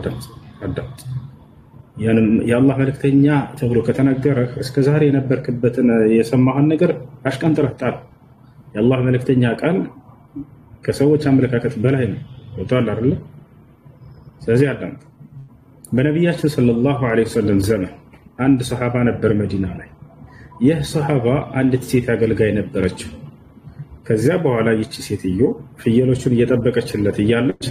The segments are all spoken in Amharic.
አዳምጥ የአላህ መልእክተኛ ተብሎ ከተነገረህ እስከ ዛሬ የነበርክበትን የሰማህን ነገር አሽቀንጥረህ ጣል። የአላህ መልእክተኛ ቃል ከሰዎች አመለካከት በላይ ነው። ወጣል አይደል? ስለዚህ አዳምጥ። በነቢያችን ሰለላሁ ዐለይሂ ወሰለም ዘመን አንድ ሰሃባ ነበር መዲና ላይ። ይህ ሰሃባ አንዲት ሴት አገልጋይ ነበረችው። ከዚያ በኋላ ይቺ ሴትዮ ፍየሎቹን እየጠበቀችለት እያለች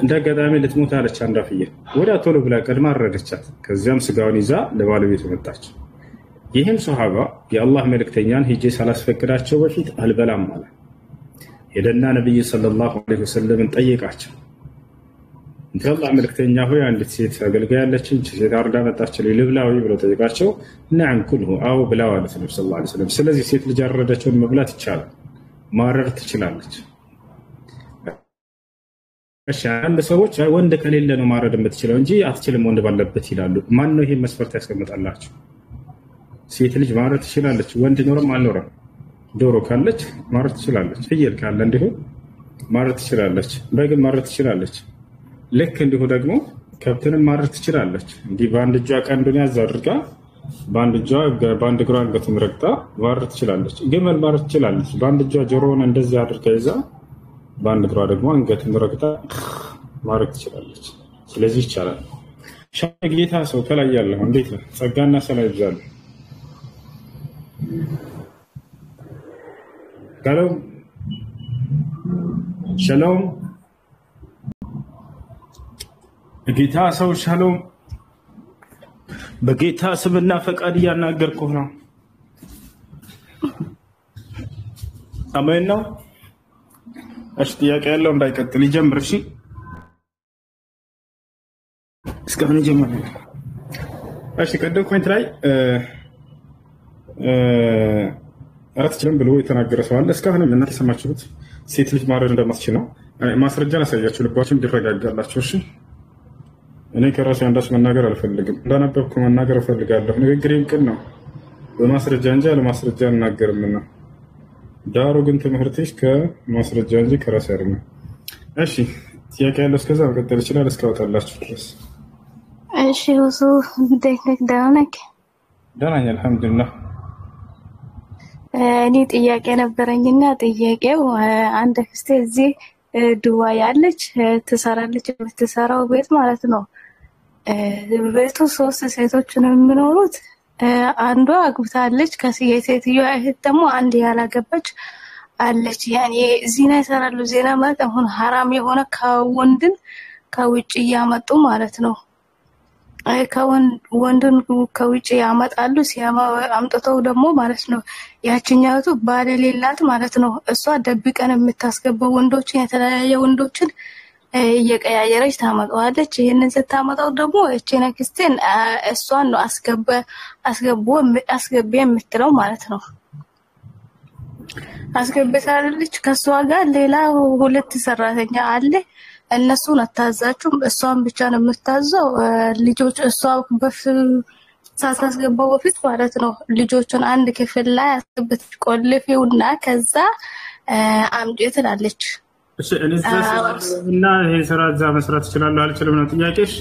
እንደአጋጣሚ ልትሞት አለች። አንዷ ፍየል ወዲያ ቶሎ ብላ ቀድማ አረደቻት። ከዚያም ስጋውን ይዛ ለባለቤቱ መጣች። ይህም ሰሃባ የአላህ መልእክተኛን ሂጄ ሳላስፈቅዳቸው በፊት አልበላም አለ። ሄደና ነብዩ ሰለላሁ ዐለይሂ ወሰለም ጠየቃቸው። የአላህ መልእክተኛ ሆይ አንዲት ሴት አገልጋይ ያለችኝ ሴት አርዳ መጣችልኝ ልብላዊ ብለው ጠየቃቸው። ነዓም ኩልሁ አው ብላ አሉት ነብዩ ሰለላሁ ዐለይሂ ወሰለም። ስለዚህ ሴት ልጅ ያረደችውን መብላት ይቻላል፣ ማረድ ትችላለች። እሺ አንድ ሰዎች ወንድ ከሌለ ነው ማረድ የምትችለው እንጂ አትችልም ወንድ ባለበት ይላሉ። ማን ነው ይሄን መስፈርት ያስቀምጣላችሁ? ሴት ልጅ ማረድ ትችላለች ወንድ ኖርም አልኖርም። ዶሮ ካለች ማረድ ትችላለች። ፍየል ካለ እንዲሁ ማረድ ትችላለች። በግም ማረድ ትችላለች። ልክ እንዲሁ ደግሞ ከብትንም ማረድ ትችላለች። እንዲህ በአንድ እጇ ቀንዱን ያዝ አድርጋ በአንድ እግሯ አንገቱን ረግጣ ማረድ ትችላለች። ግመል ማረድ ትችላለች። በአንድ እጇ ጆሮውን እንደዚህ አድርጋ ይዛ በአንድ እግሯ ደግሞ አንገቱን ረግጣ ማረድ ትችላለች። ስለዚህ ይቻላል። ጌታ ሰው ከላይ ያለው እንዴት ነው? ጸጋና ሰላም ይብዛል። ሻሎም ጌታ ሰው ሻሎም። በጌታ ስምና ፈቃድ እያናገርኩህ ነው። አሜን ነው። እሺ ጥያቄ ያለው እንዳይቀጥል ይጀምር። እሺ እስካሁን ይጀምር። እሺ ቀደም ኮሜንት ላይ አትችልም ብሎ የተናገረ ሰው አለ። እስካሁን እናንተ ሰማችሁት። ሴት ልጅ ማረድ እንደማትችል ነው። ማስረጃ ላሳያችሁ፣ ልባችሁም እንዲረጋጋላችሁ። እሺ እኔ ከራሴ አንዳች መናገር አልፈልግም። እንዳነበብኩ መናገር እፈልጋለሁ። ንግግሬም ቅን ነው፣ በማስረጃ እንጂ አለማስረጃ አልናገርምና። ዳሩ ግን ትምህርትሽ ከማስረጃ እንጂ ከራሴ አይደለም። እሺ ጥያቄ ያለው እስከዛ መቀጠል ይችላል እስካወጣላችሁ ድረስ። እሺ ሁሱ እንዴት ነህ? ደህና ነህ? ደህና ነኝ አልሐምዱሊላህ። እኔ ጥያቄ ነበረኝና ጥያቄው አንድ ክስቴ እዚህ ዱባ ያለች ትሰራለች። የምትሰራው ቤት ማለት ነው። ቤቱ 3 ሴቶች ነው የሚኖሩት። አንዷ አግብታለች። ከሴትዮዋ እህት ደግሞ አንድ ያላገባች አለች። ያኔ ዜና ይሰራሉ። ዜና ማለት አሁን حرام የሆነ ከወንድን ከውጭ ያመጡ ማለት ነው። ወንድን ከውጭ ያመጣሉ። አምጥተው ደግሞ ማለት ነው ያቺኛቱ ባል የሌላት ማለት ነው። እሷ ደብቀን የምታስገባው ወንዶችን የተለያየ ወንዶችን እየቀያየረች ታመጣዋለች። ይሄንን ስታመጣው ደግሞ እቺ ነክስቴን እሷን ነው አስገቢ የምትለው ማለት ነው። አስገብታለች። ከሷ ጋር ሌላ 2 ሰራተኛ አለ። እነሱን አታዛችሁም፣ እሷን ብቻ ነው የምታዘው። ልጆች እሷ ሳታስገባው በፊት ማለት ነው ልጆቹን አንድ ክፍል ላይ አስገብተሽ ቆልፊውና ከዛ አምጪ ትላለች። እሺ እና ይሄ ስራ እዛ መስራት እችላለሁ አልችልም ነው ጥያቄሽ?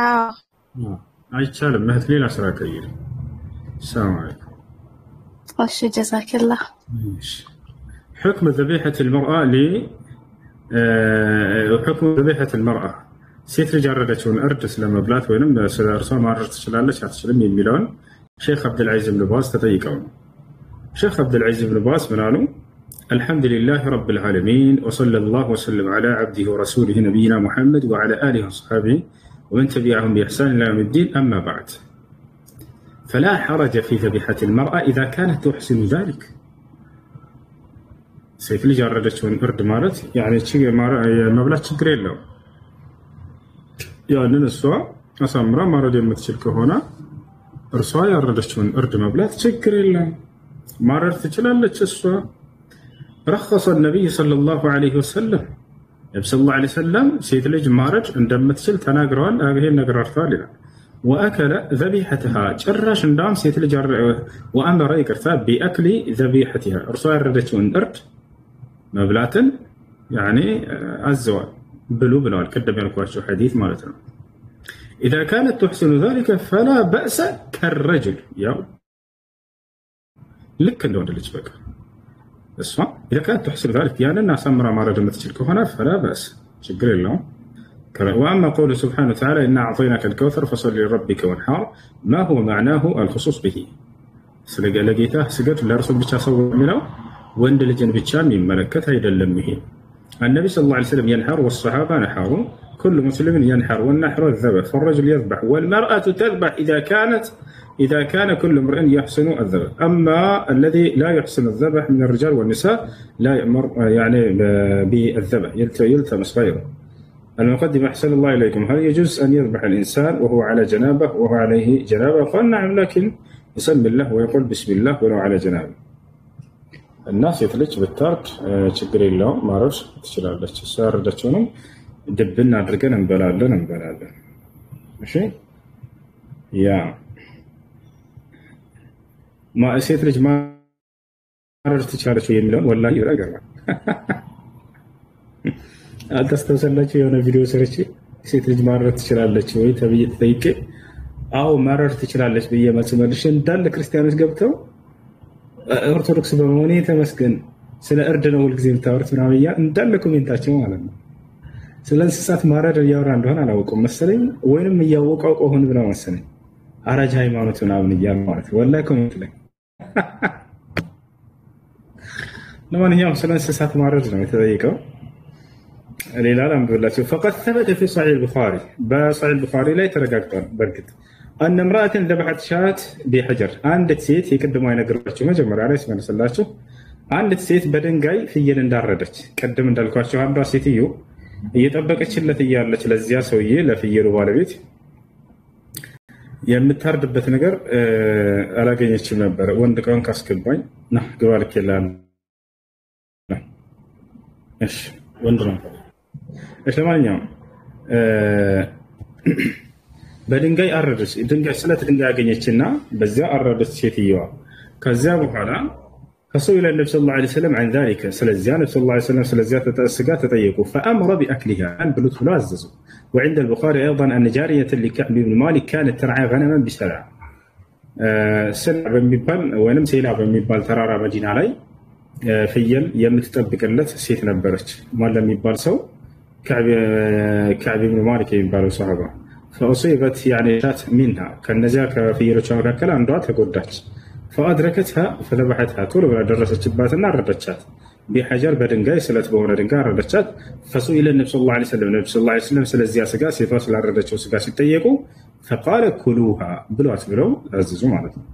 አዎ አይቻልም። እህት ሌላ ስራ ቀይር። ሰላም አለይኩም። እሺ ጀዛከላህ። حكم ذبيحة المرأة حكم ذبيحة المرأة ሴት ልጅ ያረደችውን እርድ ስለመብላት ወይንም ስለእርሷ ማረድ ትችላለች አትችልም የሚለውን ሼክ አብዱልዓዚዝ ብን ባዝ ተጠይቀው ነው። ሼክ አብዱልዓዚዝ ብን ባዝ ምን አሉ? አልሐምዱሊላህ ረብል ዓለሚን ወሰለላሁ ወሰለም ዐላ ዐብዲሂ ወረሱሊሂ ነቢይና ሙሐመድ ወዐላ አሊሂ ወሰሕቢሂ ወመን ተቢዐሁም ቢኢሕሳን ኢላ የውሚ ዲን አማ በዕድ ፈላ ሐረጀ ፊ ذبيحة المرأة إذا كانت تحسن ذلك ሴት ልጅ ያረደችውን እርድ ማለት መብላት ችግር የለውም። ያንን እሷ አሳምራ ማረድ የምትችል ከሆነ እርሷ ያረደችውን እርድ መብላት ችግር የለም፣ ማረድ ትችላለች እሷ። ረኸሰ ነቢይ ሰለላሁ ዐለይሂ ወሰለም ነብዩ ሰለላሁ ዐለይሂ ወሰለም ሴት ልጅ ማረድ እንደምትችል ተናግረዋል። ይሄን ነገር አርተዋል ይላል። ወአከለ ذبيحتها ጭራሽ እንዳውም ሴት ልጅ ወአመረ ይቅርታ ቢአክሊ ذبيحتها እርሷ ያረደችውን እርድ መብላትን ያኔ አዘዋል። ብሉ ብለዋል። ቀደም ያልኳቸው ሐዲስ ማለት ነው። إذا كانت تحسن ذلك فلا بأس كالرجل ያው ልክ እንደወንድ ልጅ በቃ እሷ إذا كانت تحسن ذلك ያንን አሳምራ ማረድ የምትችል ከሆነ فلا بأس ችግር የለውም። وأما قوله سبحانه وتعالى إنا أعطيناك الكوثر فصل لربك وانحر ما هو معناه الخصوص به ስለገለጌታ ስገድ ለእርሱ ብቻ ሰው የሚለው ወንድ ልጅን ብቻ የሚመለከት አይደለም። ይሄ النبي صلى الله عليه وسلم ينحر والصحابة نحروا كل مسلم ينحر والنحر الذبح فالرجل يذبح والمرأة تذبح إذا كان كل امرئ يحسن الذبح. أما الذي لا يحسن الذبح من الرجال والنساء لا يأمر يعني بالذبح يلتمس غيره. المقدم أحسن الله إليكم هل يجوز أن يذبح الإنسان وهو على جنابه وهو عليه جنابه؟ قال نعم لكن يسمي الله ويقول بسم الله ولو على جنابه. الناس يتلج بالترك ችግር የለውም ማረድ ትችላለች። እሷ ያረደችውንም ድብና አድርገን እንበላለን። እሺ ያ ሴት ልጅ ማረድ ትችላለች የሚለውን ወላሂ ይገርማል። አልተስተውሰላችሁ የሆነ ቪዲዮ ሰርቼ ሴት ልጅ ማረድ ትችላለች ወይ ተብዬ ተጠይቄ አዎ ማረድ ትችላለች ብዬ መልስ መልሼ እንዳለ ክርስቲያኖች ገብተው ኦርቶዶክስ በመሆኔ ተመስገን ስለ እርድ ነው ሁልጊዜ የምታወሩት ምናምን እያሉ እንዳለ ኮሜንታቸው ማለት ነው። ስለ እንስሳት ማረድ እያወራ እንደሆነ አላወቁም መሰለኝ፣ ወይንም እያወቁ አውቀው ሆን ብለው መሰለኝ አራጅ ሃይማኖት ምናምን እያሉ ማለት ነው። ወላሂ ኮሜንት ላይ ለማንኛውም ስለ እንስሳት ማረድ ነው የተጠየቀው። ሌላ ላንብብላችሁ። فقد ثبت في صحيح البخاري بصحيح البخاري ላይ ተረጋግጧል በእርግጥ أن امرأة ذبحت شاة بحجر አንዲት ሴት የቀደመው አይነገርባችሁ መጀመሪያ ላይ ስመልስላችሁ አንዲት ሴት በድንጋይ ፍየል እንዳረደች ቀደም እንዳልኳችሁ አንዷ ሴትዮ እየጠበቀችለት እያለች ለዚያ ሰውዬ ለፍየሉ ባለቤት የምታርድበት ነገር አላገኘችም ነበር። ወንድ ቀን ካስገባኝ ና ግባ ልከላል እሺ ወንድ ነው እሺ ለማንኛውም በድንጋይ አረደች። ስለት ድንጋይ ያገኘችና በዚያ አረደች ሴትየዋ። ከዚያ በኋላ فسئل النبي صلى الله عليه وسلم عن ذلك ስለዚያ ነብዩ ሰለላሁ ዐለይሂ ወሰለም ስለዚያ ስጋ ተጠየቁ فأمر بأكلها ብሉት ብሎ አዘዙ። وعند البخاري أيضا أن جارية لكعب بن مالك كانت ترعى غنما بسلع سلع በሚባል ወይንም ሴላ በሚባል ተራራ መዲና ላይ ፍየል የምትጠብቅለት ሴት ነበረች። ማን ለሚባል ሰው كعب بن مالك የሚባለው ሷሃባ فأصيبت يعني شات منها ከነዚያ ከፍየሎቿ መካከል አንዷ ተጎዳች። فأدركتها فذبحتها ቶሎ ብላ ደረሰችባትና አረደቻት። بحجر በድንጋይ ስለት በሆነ ድንጋይ አረደቻት። فسئل النبي صلى الله عليه وسلم ስለዚያ ስጋ ሴቷ ስላረደችው ስጋ ሲጠየቁ فقال كلوها ብሏት ብለው አዘዙ ማለት ነው።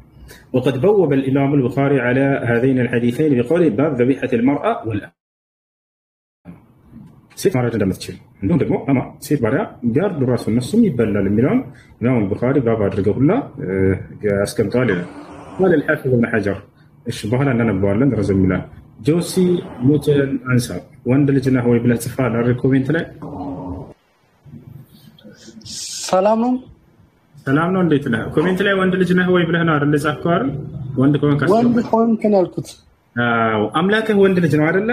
وقد بوب الإمام البخاري على هذين الحديثين بقول باب ذبيحة المرأة والأمة ሴት ማረድ እንደምትችል እንዲሁም ደግሞ አማ ሴት ባሪያ ቢያርዱ ራሱ እነሱም ይበላል የሚለውን ኢማም البخاري ባብ አድርገው ሁላ አስቀምጠዋል ይላል። قال الحافظ ابن حجر እሺ በኋላ እናነበዋለን ረዘም ይላል። ጆሲ ሙተን አንሳ ወንድ ልጅ ነህ ወይ ብለህ ጽፋል አይደል ኮሜንት ላይ ሰላም ነው እንዴት ነህ? ኮሜንት ላይ ወንድ ልጅ ነህ ወይ ብለህ ነው አይደል ጻፍከው አይደል? ወንድ ከሆንክ አልኩት። አዎ አምላክህ ወንድ ልጅ ነው አይደለ?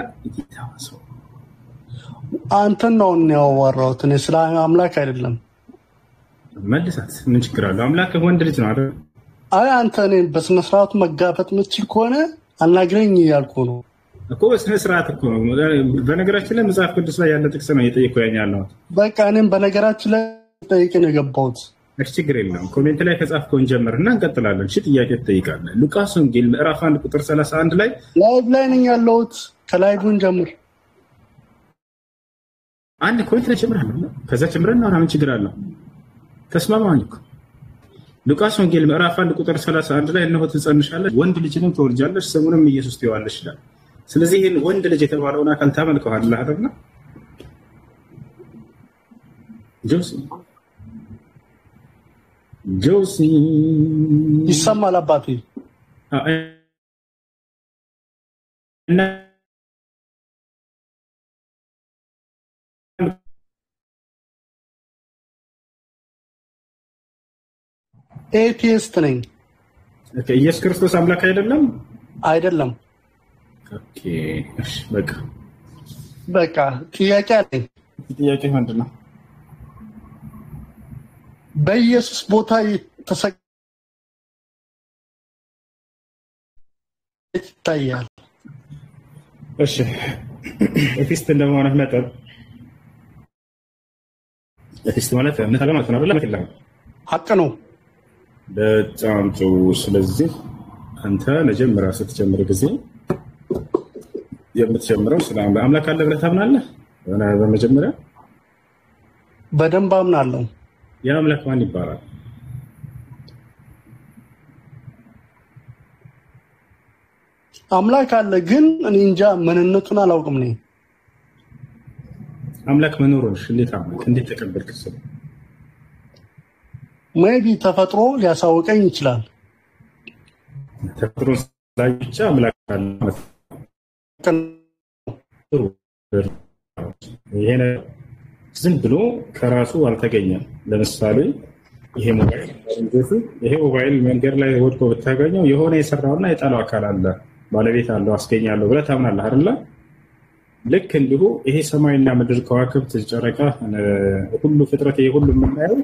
አንተን ነው ያወራሁት እኔ ስለ አምላክ አይደለም። መልሳት ምን ችግር አለው? አምላክህ ወንድ ልጅ ነው አይደል? አይ አንተ እኔ በስነ ስርዓቱ መጋፈጥ የምትችል ከሆነ አናግረኝ እያልኩ ነው እኮ። በስነ ስርዓት እኮ ነው። በነገራችን ላይ መጽሐፍ ቅዱስ ላይ ያለ ጥቅስ ነው እየጠየኩህ ያኛለው። በቃ እኔም በነገራችን ላይ ጠይቄ ነው የገባሁት። እሺ ችግር የለም። ኮሜንት ላይ ከጻፍከው እንጀምርና እንቀጥላለን። እሺ ጥያቄ ትጠይቃለህ። ሉቃስ ወንጌል ምዕራፍ 1 ቁጥር 31 ላይ ላይቭ ላይ ነኝ ያለሁት። ከላይቭን ጀምር። አንድ ኮሜንት ላይ ጀምራለሁ። ከዛ ጀምረን ነው ምን ችግር አለው? ተስማማኝ እኮ ሉቃስ ወንጌል ምዕራፍ 1 ቁጥር 31 ላይ እነሆ ትጸንሻለሽ ወንድ ልጅንም ትወልጃለሽ ስሙንም ኢየሱስ ትይዋለሽ ይላል። ስለዚህ ይሄን ወንድ ልጅ የተባለውን አካል ታመልከዋለህ አይደል? ጆሲ ይሰማል አባቴ እና ኤቲስት ነኝ። ኢየሱስ ክርስቶስ አምላክ አይደለም? ኦኬ እሺ በቃ ጥያቄ አለኝ። ጥያቄ ምንድነው? በኢየሱስ ቦታ ይታያል። እሺ ኤቲስት እንደመሆንህ መጠን ኤቲስት ማለት እምነት አለ ማለት ነው አይደል? አይደለም፣ ሐቅ ነው። በጣም ጥሩ። ስለዚህ አንተ መጀመሪያ ስትጀምር ጊዜ የምትጀምረው ስለ አምላክ አለ ብለህ ታምናለህ? በመጀመሪያ በደንብ አምናለሁ። ያ አምላክ ማን ይባላል? አምላክ አለ፣ ግን እኔ እንጃ ምንነቱን አላውቅም። ነኝ አምላክ መኖሩን እንዴት አመንክ? እንዴት ተቀበልክ? ሰው ሜቢ ተፈጥሮ ሊያሳውቀኝ ይችላል። ተፈጥሮ ላይ ብቻ አምላክ አለ ማለት ነው። ይሄ ዝም ብሎ ከራሱ አልተገኘም። ለምሳሌ ይሄ ሞባይል መንገድ ላይ ወድቆ ብታገኘው የሆነ የሰራውና የጣለው አካል አለ፣ ባለቤት አለው፣ አስገኛለሁ ብለህ ታምናለህ አይደል? ልክ እንዲሁ ይሄ ሰማይና ምድር፣ ከዋክብት፣ ጨረቃ፣ ሁሉ ፍጥረት ይሄ ሁሉ የምናየው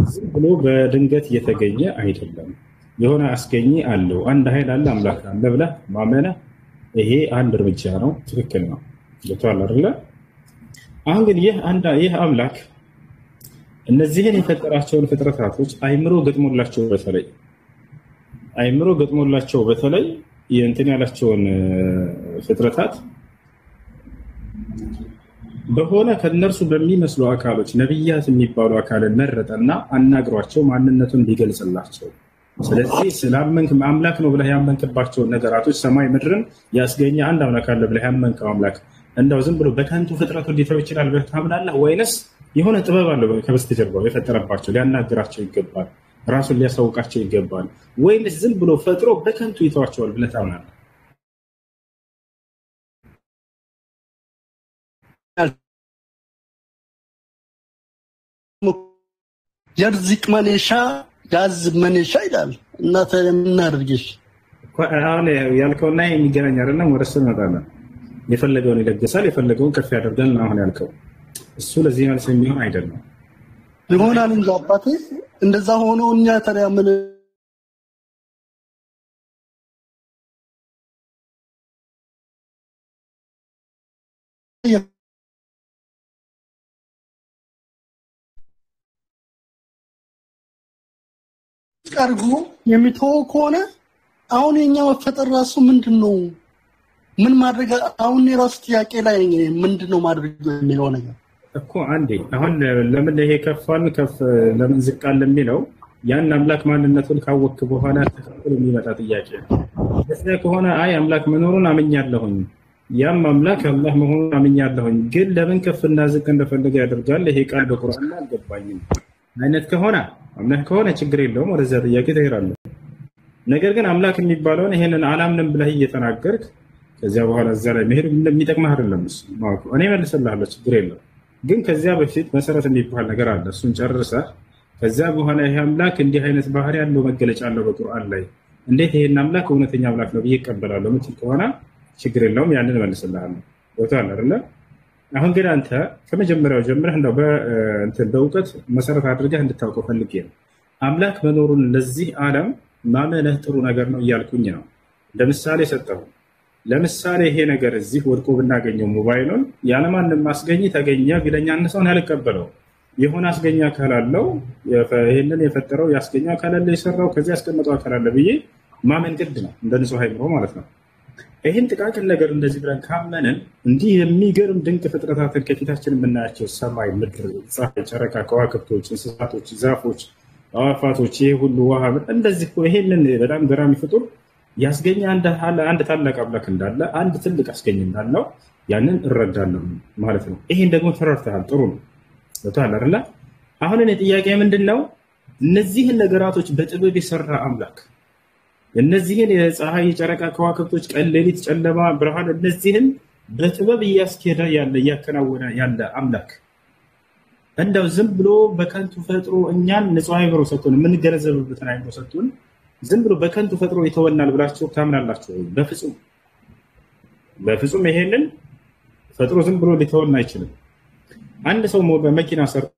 ዝም ብሎ በድንገት እየተገኘ አይደለም። የሆነ አስገኝ አለው፣ አንድ ኃይል አለ፣ አምላክ አለ ብለህ ማመነ ይሄ አንድ እርምጃ ነው። ትክክል ነው። ገብቶሃል አይደል? አሁን ግን ይህ አምላክ እነዚህን የፈጠራቸውን ፍጥረታቶች አይምሮ ገጥሞላቸው በተለይ የእንትን ያላቸውን ፍጥረታት በሆነ ከነርሱ በሚመስሉ አካሎች ነብያት የሚባሉ አካልን መረጠና አናግሯቸው ማንነቱን ቢገልጽላቸው። ስለዚህ ስላመንክ አምላክ ነው ብለህ ያመንክባቸውን ነገራቶች ሰማይ ምድርን ያስገኘ አንድ አምላክ አለ ብለህ ያመንከው አምላክ እንደው ዝም ብሎ በከንቱ ፍጥረቱ ሊተው ይችላል ብለህ ታምናለህ? ወይንስ የሆነ ጥበብ አለው ከበስተጀርባው የፈጠረባቸው ሊያናግራቸው ይገባል፣ ራሱን ሊያሳውቃቸው ይገባል? ወይንስ ዝም ብሎ ፈጥሮ በከንቱ ይተዋቸዋል ብለህ ታምናለህ? የርዝቅ መነሻ ጋዝ መነሻ ይላል እና ተምናርግሽ አሁን ያልከውና የሚገናኝ አይደለም። ወደ እሱ እንመጣለን። የፈለገውን ይለግሳል፣ የፈለገውን ከፍ ያደርጋል። አሁን ያልከው እሱ ለዚህ መልስ የሚሆን አይደለም። ይሆናል እንጂ አባቴ እንደዛ ሆኖ እኛ ታዲያ ምን አድርጎ የሚተወው ከሆነ አሁን የኛ መፈጠር ራሱ ምንድነው? ምን ማድረግ አሁን የራሱ ጥያቄ ላይ ምንድነው ማድረግ የሚለው ነገር እኮ አንዴ አሁን ለምን ይሄ ከፋን ከፍ ለምን ዝቃል የሚለው ያን አምላክ ማንነቱን ካወቅክ በኋላ ተከትሎ የሚመጣ ጥያቄ ነው። ስለዚህ ከሆነ አይ አምላክ መኖሩን አምኛለሁኝ፣ ያም አምላክ አላህ መሆኑን አምኛለሁኝ፣ ግን ለምን ከፍና ዝቅ እንደፈለገ ያደርጋል ይሄ ቃል በቁርአን አልገባኝም አይነት ከሆነ አምላክ ከሆነ ችግር የለውም፣ ወደዛ ጥያቄ ትሄዳለህ። ነገር ግን አምላክ የሚባለውን ይሄንን አላምንም ብለህ እየተናገርክ ከዚያ በኋላ እዛ ላይ መሄድ እንደሚጠቅምህ አይደለም። እኔ መልስልሃለሁ፣ ችግር የለውም። ግን ከዚያ በፊት መሰረት የሚባል ነገር አለ። እሱን ጨርሰህ ከዚያ በኋላ ይሄ አምላክ እንዲህ አይነት ባህሪ ያለው መገለጫ አለው በቁርአን ላይ እንዴት ይሄን አምላክ እውነተኛ አምላክ ነው ብዬ እቀበላለሁ የምትል ከሆነ ችግር የለውም፣ ያንን መልስልሃለሁ። ቦታል አይደለ? አሁን ግን አንተ ከመጀመሪያው ጀምረህ እንደው በእውቀት መሰረት አድርገህ እንድታውቀው ፈልጌ ነው። አምላክ መኖሩን ለዚህ ዓለም ማመንህ ጥሩ ነገር ነው እያልኩኝ ነው። ለምሳሌ ሰጠሁ። ለምሳሌ ይሄ ነገር እዚህ ወድቆ ብናገኘው ሞባይሉን ያለማንም ማስገኝ ተገኘ ቢለኛ አንድ ሰውን ያልቀበለው የሆነ አስገኛ አካል አለው፣ ይሄንን የፈጠረው ያስገኛ አካል አለ፣ የሰራው ከዚህ ያስቀመጠው አካል አለ ብዬ ማመን ግድ ነው፣ እንደ ንጹህ አይምሮ ማለት ነው። ይህን ጥቃቅን ነገር እንደዚህ ብለን ካመንን እንዲህ የሚገርም ድንቅ ፍጥረታትን ከፊታችን የምናያቸው ሰማይ፣ ምድር፣ ፀሐይ፣ ጨረቃ፣ ከዋክብቶች፣ እንስሳቶች፣ ዛፎች፣ አዋፋቶች፣ ይሄ ሁሉ ውሃ እንደዚህ ይሄንን በጣም ገራሚ ፍጡር ያስገኘ አንድ ታላቅ አምላክ እንዳለ አንድ ትልቅ አስገኝ እንዳለው ያንን እረዳለሁ ማለት ነው። ይሄን ደግሞ ተረድተሃል፣ ጥሩ ነው። ወጣላ አይደለ? አሁን እኔ ጥያቄ ምንድነው? እነዚህን ነገራቶች በጥበብ የሰራ አምላክ እነዚህን የፀሐይ፣ ጨረቃ፣ ከዋክብቶች፣ ቀን፣ ሌሊት፣ ጨለማ፣ ብርሃን እነዚህን በጥበብ እያስኬደ ያለ እያከናወነ ያለ አምላክ እንደው ዝም ብሎ በከንቱ ፈጥሮ እኛን ንጹህ አይምሮ ሰጥቶን የምንገነዘብበትን አይምሮ ሰጥቶን ዝም ብሎ በከንቱ ፈጥሮ ይተወናል ብላችሁ ታምናላችሁ? በፍጹም በፍጹም። ይሄንን ፈጥሮ ዝም ብሎ ሊተወን አይችልም። አንድ ሰው በመኪና ሰርቶ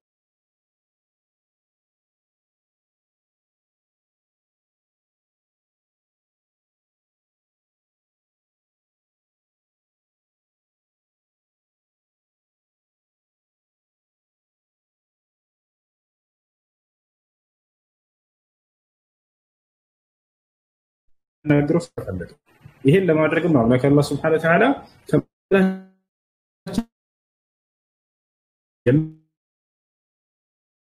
ነገሩ ፈለገ። ይሄን ለማድረግም ነው አምላክ አላህ Subhanahu Wa Ta'ala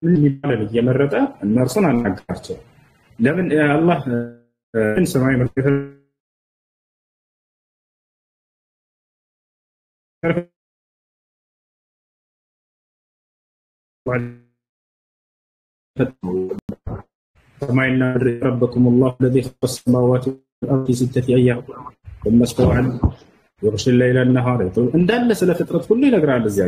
ምን ይባላል እየመረጠ እነርሱን አናገራቸው። ለምን አላህ ሰማይ መርጠ ሰማይና ምድር ረበኩም الله الذي خلق السماوات والارض في 6 ايام ثم استوى على يغشي الليل النهار እንዳለ ስለ ፍጥረት ሁሉ ይነግራል እዚያ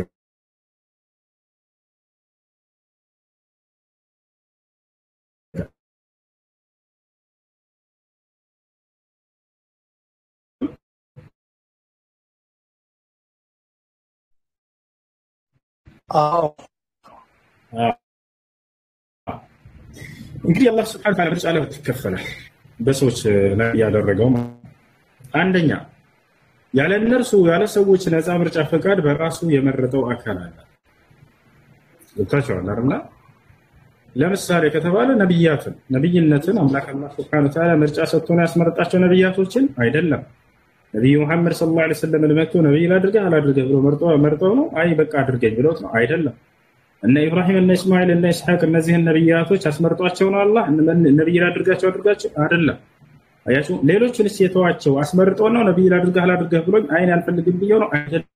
እንግዲህ አላህ Subhanahu Wa Ta'ala ምርጫ ላይ ተከፈለ በሰዎች ላይ ያደረገው አንደኛ ያለ እነርሱ ያለ ሰዎች ነፃ ምርጫ ፈቃድ በራሱ የመረጠው አካል አለ ወጣቸው አላርና ለምሳሌ ከተባለ ነብይነትን አምላክ አላህ Subhanahu Wa Ta'ala ምርጫ ሰጥቶና ያስመረጣቸው ነብያቶችን አይደለም ነብዩ መሐመድ ሰለላሁ ዐለይሂ ወሰለም ለመጥቶ ነብይ ላድርገህ አላድርገህ ብሎ መርጠው ነው አይ በቃ አድርገኝ ብሎት ነው አይደለም እነ ኢብራሂም እና እስማኤል እና ኢስሐቅ እነዚህን ነብያቶች አስመርጧቸው ነው አላህ ነብይ ላድርጋቸው አይደለም አያችሁ ሌሎችንስ የተዋቸው አስመርጦ ነው ነብይ ላድርገህ አላድርገህ ብሎ አይን አልፈልግም ብየው ነው አይደለም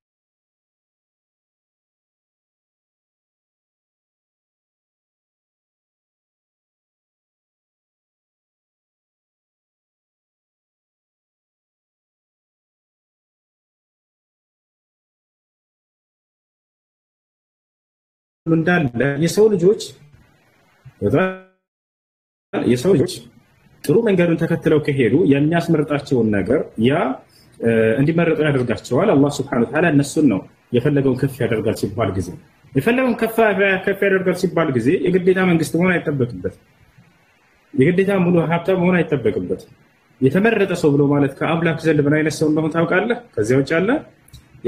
እንዳለ የሰው ልጆች ጥሩ መንገዱን ተከትለው ከሄዱ የሚያስመርጣቸውን ነገር ያ እንዲመረጡ ያደርጋቸዋል አላህ Subhanahu Wa Ta'ala እነሱን ነው የፈለገውን ከፍ ያደርጋል ሲባል ጊዜ የፈለገውን ከፍ ያደርጋል ሲባል ጊዜ የግዴታ መንግስት መሆን አይጠበቅበት የግዴታ ሙሉ ሀብታም መሆን አይጠበቅበት የተመረጠ ሰው ብሎ ማለት ከአምላክ ዘንድ ምን አይነት ሰው እንደሆነ ታውቃለህ ከዚያው ጫለ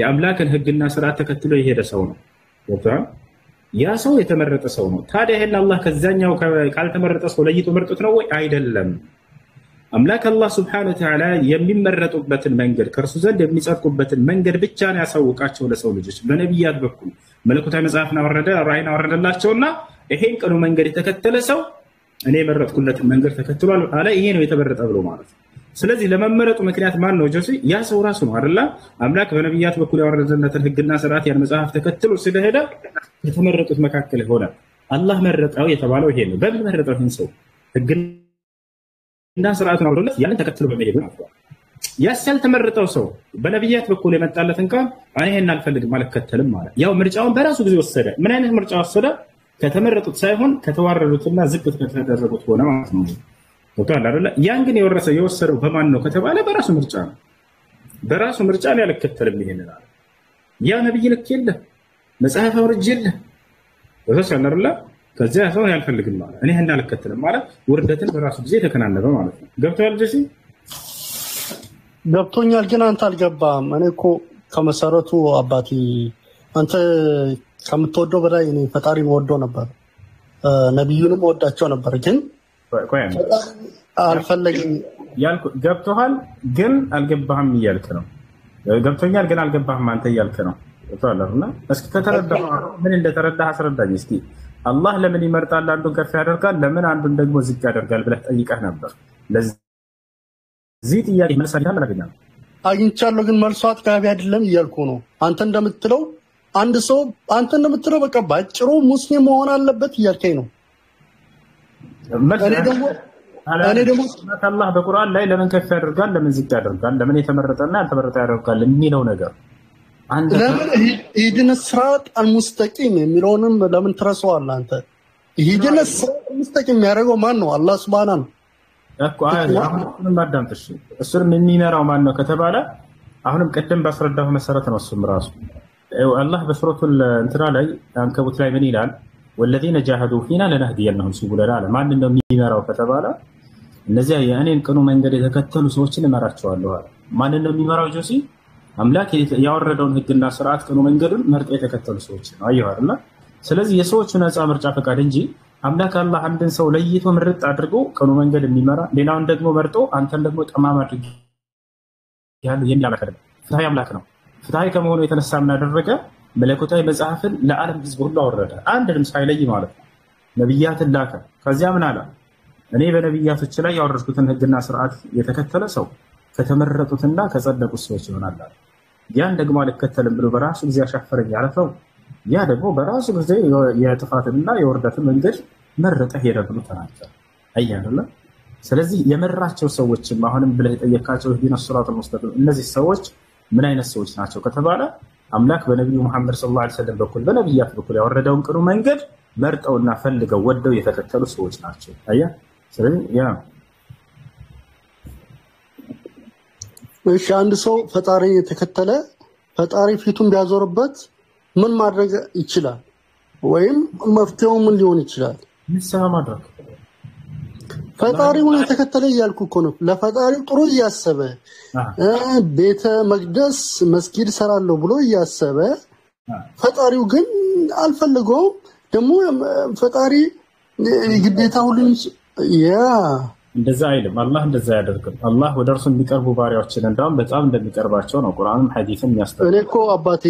የአምላክን ህግና ስርዓት ተከትሎ የሄደ ሰው ነው ወጣ ያ ሰው የተመረጠ ሰው ነው ታዲያ ይሄን አላህ ከዛኛው ካልተመረጠ ሰው ለይቶ መርጦት ነው ወይ አይደለም አምላክ አላህ Subhanahu Wa Ta'ala የሚመረጡበትን መንገድ ከርሱ ዘንድ የሚጸድቁበትን መንገድ ብቻ ነው ያሳውቃቸው ለሰው ልጆች በነብያት በኩል መለኮታዊ መጽሐፍን አወረደ ራእይን አወረደላቸውና ይሄን ቀኑ መንገድ የተከተለ ሰው እኔ የመረጥኩለትን መንገድ ተከትሏል አለ ይሄ ነው የተመረጠ ብሎ ማለት ስለዚህ ለመመረጡ ምክንያት ማን ነው ጆሲ ያ ሰው ራሱ ነው አይደል አምላክ በነብያት በኩል ያወረደለትን ህግና ስርዓት ያን መጽሐፍ ተከትሎ ስለሄደ የተመረጡት መካከል ሆነ አላህ መረጠው የተባለው ይሄ ነው በምን መረጠው ይሄን ሰው ህግና ስርዓቱን አውርዶለት ያን ተከትሎ በመሄድ ነው ያስ ያልተመረጠው ሰው በነብያት በኩል የመጣለትን ቃል አይሄን አልፈልግም አልከተልም ማለት ያው ምርጫውን በራሱ ጊዜ ወሰደ ምን አይነት ምርጫ ወሰደ ከተመረጡት ሳይሆን ከተዋረዱትና ዝቅት ከተደረጉት ሆነ ማለት ነው ወጣላ አይደለ ያን ግን የወሰደው በማን ነው ከተባለ በራሱ ምርጫ ነው በራሱ ምርጫ ላይ አልከተልም ይሄንን አለ ያ ነብይ ልክ የለ መጽሐፍ አውርጅለ ወሰለ አይደለ ከዚያ ሰው ያልፈልግም ማለት እኔ እና አልከተልም ማለት ውርደትን በራሱ ጊዜ ተከናነበ ማለት ነው ገብቷል ጀሲ ገብቶኛል ግን አንተ አልገባም እኔ እኮ ከመሰረቱ አባቴ አንተ ከምትወደው በላይ እኔ ፈጣሪን ወዶ ነበር ነብዩንም ወዳቸው ነበር ግን አልፈለግም ያልኩ ገብቶሃል ግን አልገባህም እያልክ ነው ገብቶኛል ግን አልገባህም አንተ እያልክ ነው ወጣላና እስኪ ከተረዳህ ምን እንደተረዳህ አስረዳኝ እስኪ አላህ ለምን ይመርጣል አንዱን ከፍ ያደርጋል ለምን አንዱን ደግሞ ዝቅ ያደርጋል ብለህ ጠይቀህ ነበር ለዚህ ጥያቄ መልስ አላገኘም አግኝቻለሁ ግን መልሱ አጥጋቢ አይደለም እያልኩ ነው አንተ እንደምትለው አንድ ሰው አንተ እንደምትለው በቃ ባጭሩ ሙስሊም መሆን አለበት እያልከኝ ነው እኔ ደግሞ አላህ በቁርአን ላይ ለምን ከፍ ያደርጋል ለምን ዝቅ ያደርጋል ለምን የተመረጠና ያልተመረጠ ያደርጋል የሚለው ነገር አንተ ለምን ኢድነ ስራጥ አልሙስተቂም የሚለውንም ለምን ትረሳዋለህ አንተ ኢድነ ስራጥ አልሙስተቂም ያደረገው ማን ነው አላህ Subhanahu እኮ አሁንም ማዳምጥሽ እሱንም የሚመራው ማን ነው ከተባለ አሁንም ቀደም ባስረዳው መሰረት ነው እሱም ራሱ الله بسورة الانترا ላይ አንከቡት ላይ ምን ይላል والذين جاهدوا فينا لنهدينهم سبلنا ማን ነው የሚመራው ከተባለ እነዚያ የእኔን ቅኑ መንገድ የተከተሉ ሰዎችን እመራቸዋለሁ አለ። ማን ነው የሚመራው ጆሲ? አምላክ ያወረደውን ህግና ስርዓት ቅኑ መንገዱን መርጠው የተከተሉ ሰዎች ነው። አየሁ አይደል? ስለዚህ የሰዎቹ ነፃ ምርጫ ፈቃድ እንጂ አምላክ አላህ አንድን ሰው ለይቶ ምርጥ አድርጎ ቅኑ መንገድ የሚመራ ሌላውን ደግሞ መርጦ አንተን ደግሞ ጠማማ አድርጎ ያሉ የሚያመልክ ፍትሃዊ አምላክ ነው። ፍትሃዊ ከመሆኑ የተነሳ ምን አደረገ? መለኮታዊ መጽሐፍን ለዓለም ህዝብ ሁሉ አወረደ። አንድም ሳይለይ ማለት ነው። ነብያትን ላከ። ከዚያ ምን አለ? እኔ በነብያቶች ላይ ያወረድኩትን ህግና ስርዓት የተከተለ ሰው ከተመረጡትና ከጸደቁት ሰዎች ይሆናል። ያን ደግሞ አልከተልም ብሎ በራሱ ጊዜ አሻፈረኝ ያለፈው ያ ደግሞ በራሱ ጊዜ የጥፋትንና የወርደትን መንገድ መረጠ ሄደ ብሎ ተናገረ። አያለ ስለዚህ የመራቸው ሰዎችም አሁንም ብለህ የጠየካቸው ዲን ሱራቱል ሙስተቂም እነዚህ ሰዎች ምን አይነት ሰዎች ናቸው ከተባለ አምላክ በነብዩ መሐመድ ሰለላሁ ዐለይሂ ወሰለም በኩል በነብያት በኩል ያወረደውን ቅኑ መንገድ መርጠውና ፈልገው ወደው የተከተሉ ሰዎች ናቸው። አያ ስለዚህ ያ እሺ አንድ ሰው ፈጣሪ የተከተለ ፈጣሪ ፊቱን ቢያዞርበት ምን ማድረግ ይችላል? ወይም መፍትሄው ምን ሊሆን ይችላል? ንስሐ ማድረግ። ፈጣሪውን የተከተለ እያልኩ እኮ ነው። ለፈጣሪው ጥሩ እያሰበ ቤተ መቅደስ መስጊድ ሰራለሁ ብሎ እያሰበ ፈጣሪው ግን አልፈልገውም። ደግሞ ፈጣሪ ግዴታ ሁሉን እንደዛ አይልም። አላህ እንደዛ ያደርጋል። አላህ ወደ እርሱ የሚቀርቡ ባሪያዎችን እንዳውም በጣም እንደሚቀርባቸው ነው ቁርአንም ሐዲስም ያስተምራል። እኔ እኮ አባቴ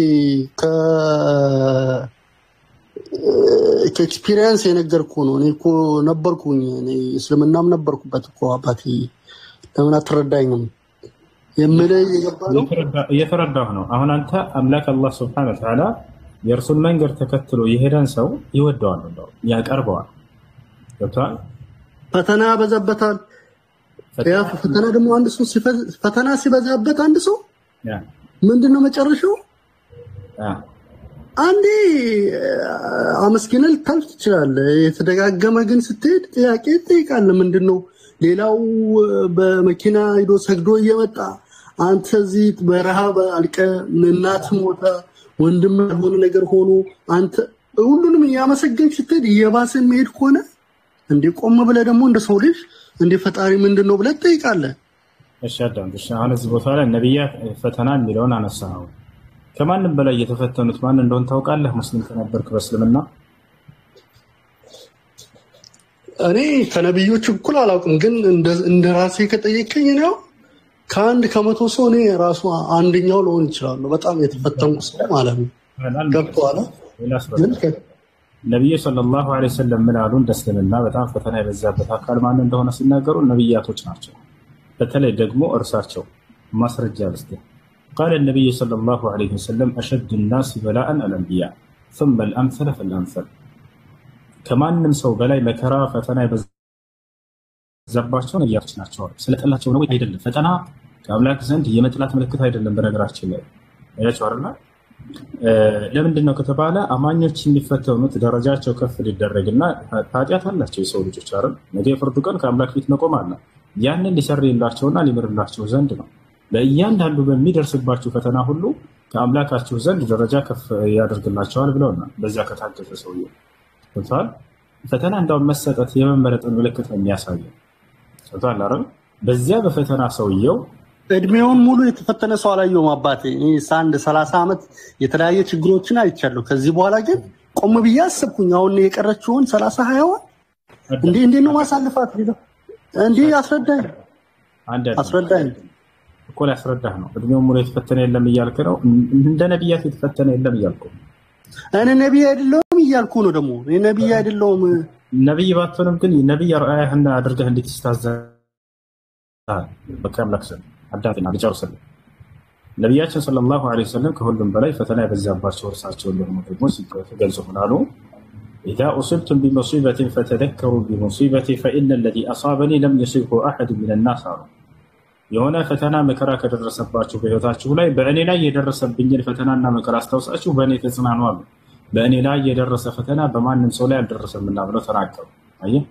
ከኤክስፒሪየንስ የነገርኩ ነው። እኔ እኮ ነበርኩኝ እኔ እስልምናም ነበርኩበት እኮ አባቴ። ለምን አትረዳኝም? እየተረዳሁ ነው። አሁን አንተ አምላክ አላህ ሱብሓነሁ ወተዓላ የእርሱን መንገድ ተከትሎ የሄደን ሰው ይወደዋል፣ እንደው ያቀርበዋል። ገብቶሃል? ፈተና በዛበታል። ፈተና ደግሞ አንድ ሰው ፈተና ሲበዛበት አንድ ሰው ምንድነው መጨረሻው? አንዴ አመስግነህ ልታልፍ ትችላለህ። የተደጋገመ ግን ስትሄድ ጥያቄ ትጠይቃለህ። ምንድነው? ሌላው በመኪና ሄዶ ሰግዶ እየመጣ አንተ እዚህ በረሃብ አልቀህ እናት ሞታ ወንድም ሆነ ነገር ሆኖ አንተ ሁሉንም ያመሰገንክ ስትሄድ እየባሰ መሄድ ከሆነ እንዴ ቆም ብለህ ደግሞ እንደ ሰው ልጅ እንዴ ፈጣሪ ምንድነው ብለህ ትጠይቃለህ። እሺ አዳም እሺ አሁን እዚህ ቦታ ላይ ነብያት ፈተና የሚለውን አነሳው። ከማንም በላይ የተፈተኑት ማን እንደሆነ ታውቃለህ? ሙስሊም ከነበርክ በእስልምና እኔ ከነብዮች እኩል አላውቅም፣ ግን እንደ ራሴ ከጠየቀኝ ነው ከአንድ ከመቶ ሰው እኔ ራሱ አንደኛው ልሆን ይችላል። በጣም የተፈተንኩ ሰው ማለት ነው። ገብቶሃል? ነብዩ ሰለላሁ ዐለይሂ ወሰለም ምን አሉ? እንደስልምና በጣም ፈተና የበዛበት አካል ማን እንደሆነ ሲናገሩ ነብያቶች ናቸው። በተለይ ደግሞ እርሳቸው ማስረጃ ልስጥ። قال النبي صلى الله عليه وسلم أشد الناس بلاء الأنبياء ثم الأمثل فالأمثل ከማንም ሰው በላይ መከራ ፈተና የበዛባቸው ነብያቶች ናቸው። ስለጠላቸው ነው አይደለም። ፈተና ከአምላክ ዘንድ የመጥላት ምልክት አይደለም። በነገራችን ላይ ያያችሁ አይደል? ለምንድን ነው ከተባለ አማኞች የሚፈተኑት ደረጃቸው ከፍ ሊደረግና ኃጢአት አላቸው የሰው ልጆች አይደል? ነገ የፍርዱ ቀን ከአምላክ ፊት መቆም አለ። ያንን ሊሰርይላቸውና ሊምርላቸው ዘንድ ነው። በእያንዳንዱ በሚደርስባቸው ፈተና ሁሉ ከአምላካቸው ዘንድ ደረጃ ከፍ ያደርግላቸዋል ብለውና በዚያ ከታገዘ ሰውየው ተንታል ፈተና እንዳው መሰጠት የመመረጥን ምልክት ነው የሚያሳየው። ተንታል አይደል? በዚያ በፈተና ሰውየው እድሜውን ሙሉ የተፈተነ ሰው አላየሁም አባቴ። እኔ ሳንድ 30 ዓመት የተለያየ ችግሮችን አይቻለሁ። ከዚህ በኋላ ግን ቆም ብዬ አሰብኩኝ። አሁን የቀረችውን 30 20 እንዴ ነው ማሳለፋት ቢለው እንዴ አስረዳኝ እኮ ላስረዳህ ነው። እድሜውን ሙሉ የተፈተነ የለም እያልክ ነው። እንደ ነብያት የተፈተነ የለም እያልኩ እኔ ነብይ አይደለሁም እያልኩ ነው። ደግሞ እኔ ነብይ አይደለሁም። ነብይ ባትሆንም ግን ነብይ ራእይህን አድርገህ እንድትስተዛዛ በከምላክ ሰው አዳትና ልጨርስልህ። ነብያችን ሰለላሁ ዐለይሂ ወሰለም ከሁሉም በላይ ፈተና የበዛባቸው እርሳቸው እንደሆኑ ደግሞ ሲገልጹ ምናሉ إذا أصبتم بمصيبة فتذكروا بمصيبتي فإن الذي أصابني لم يصبه أحد من الناس የሆነ ፈተና መከራ ከደረሰባችሁ በህይወታችሁ ላይ በእኔ ላይ የደረሰብኝን ፈተናና መከራ አስታውሳችሁ በእኔ ተጽናኑ አሉ። በእኔ ላይ የደረሰ ፈተና በማንም ሰው ላይ አልደረሰምና ብለው ተናገሩ። አየህ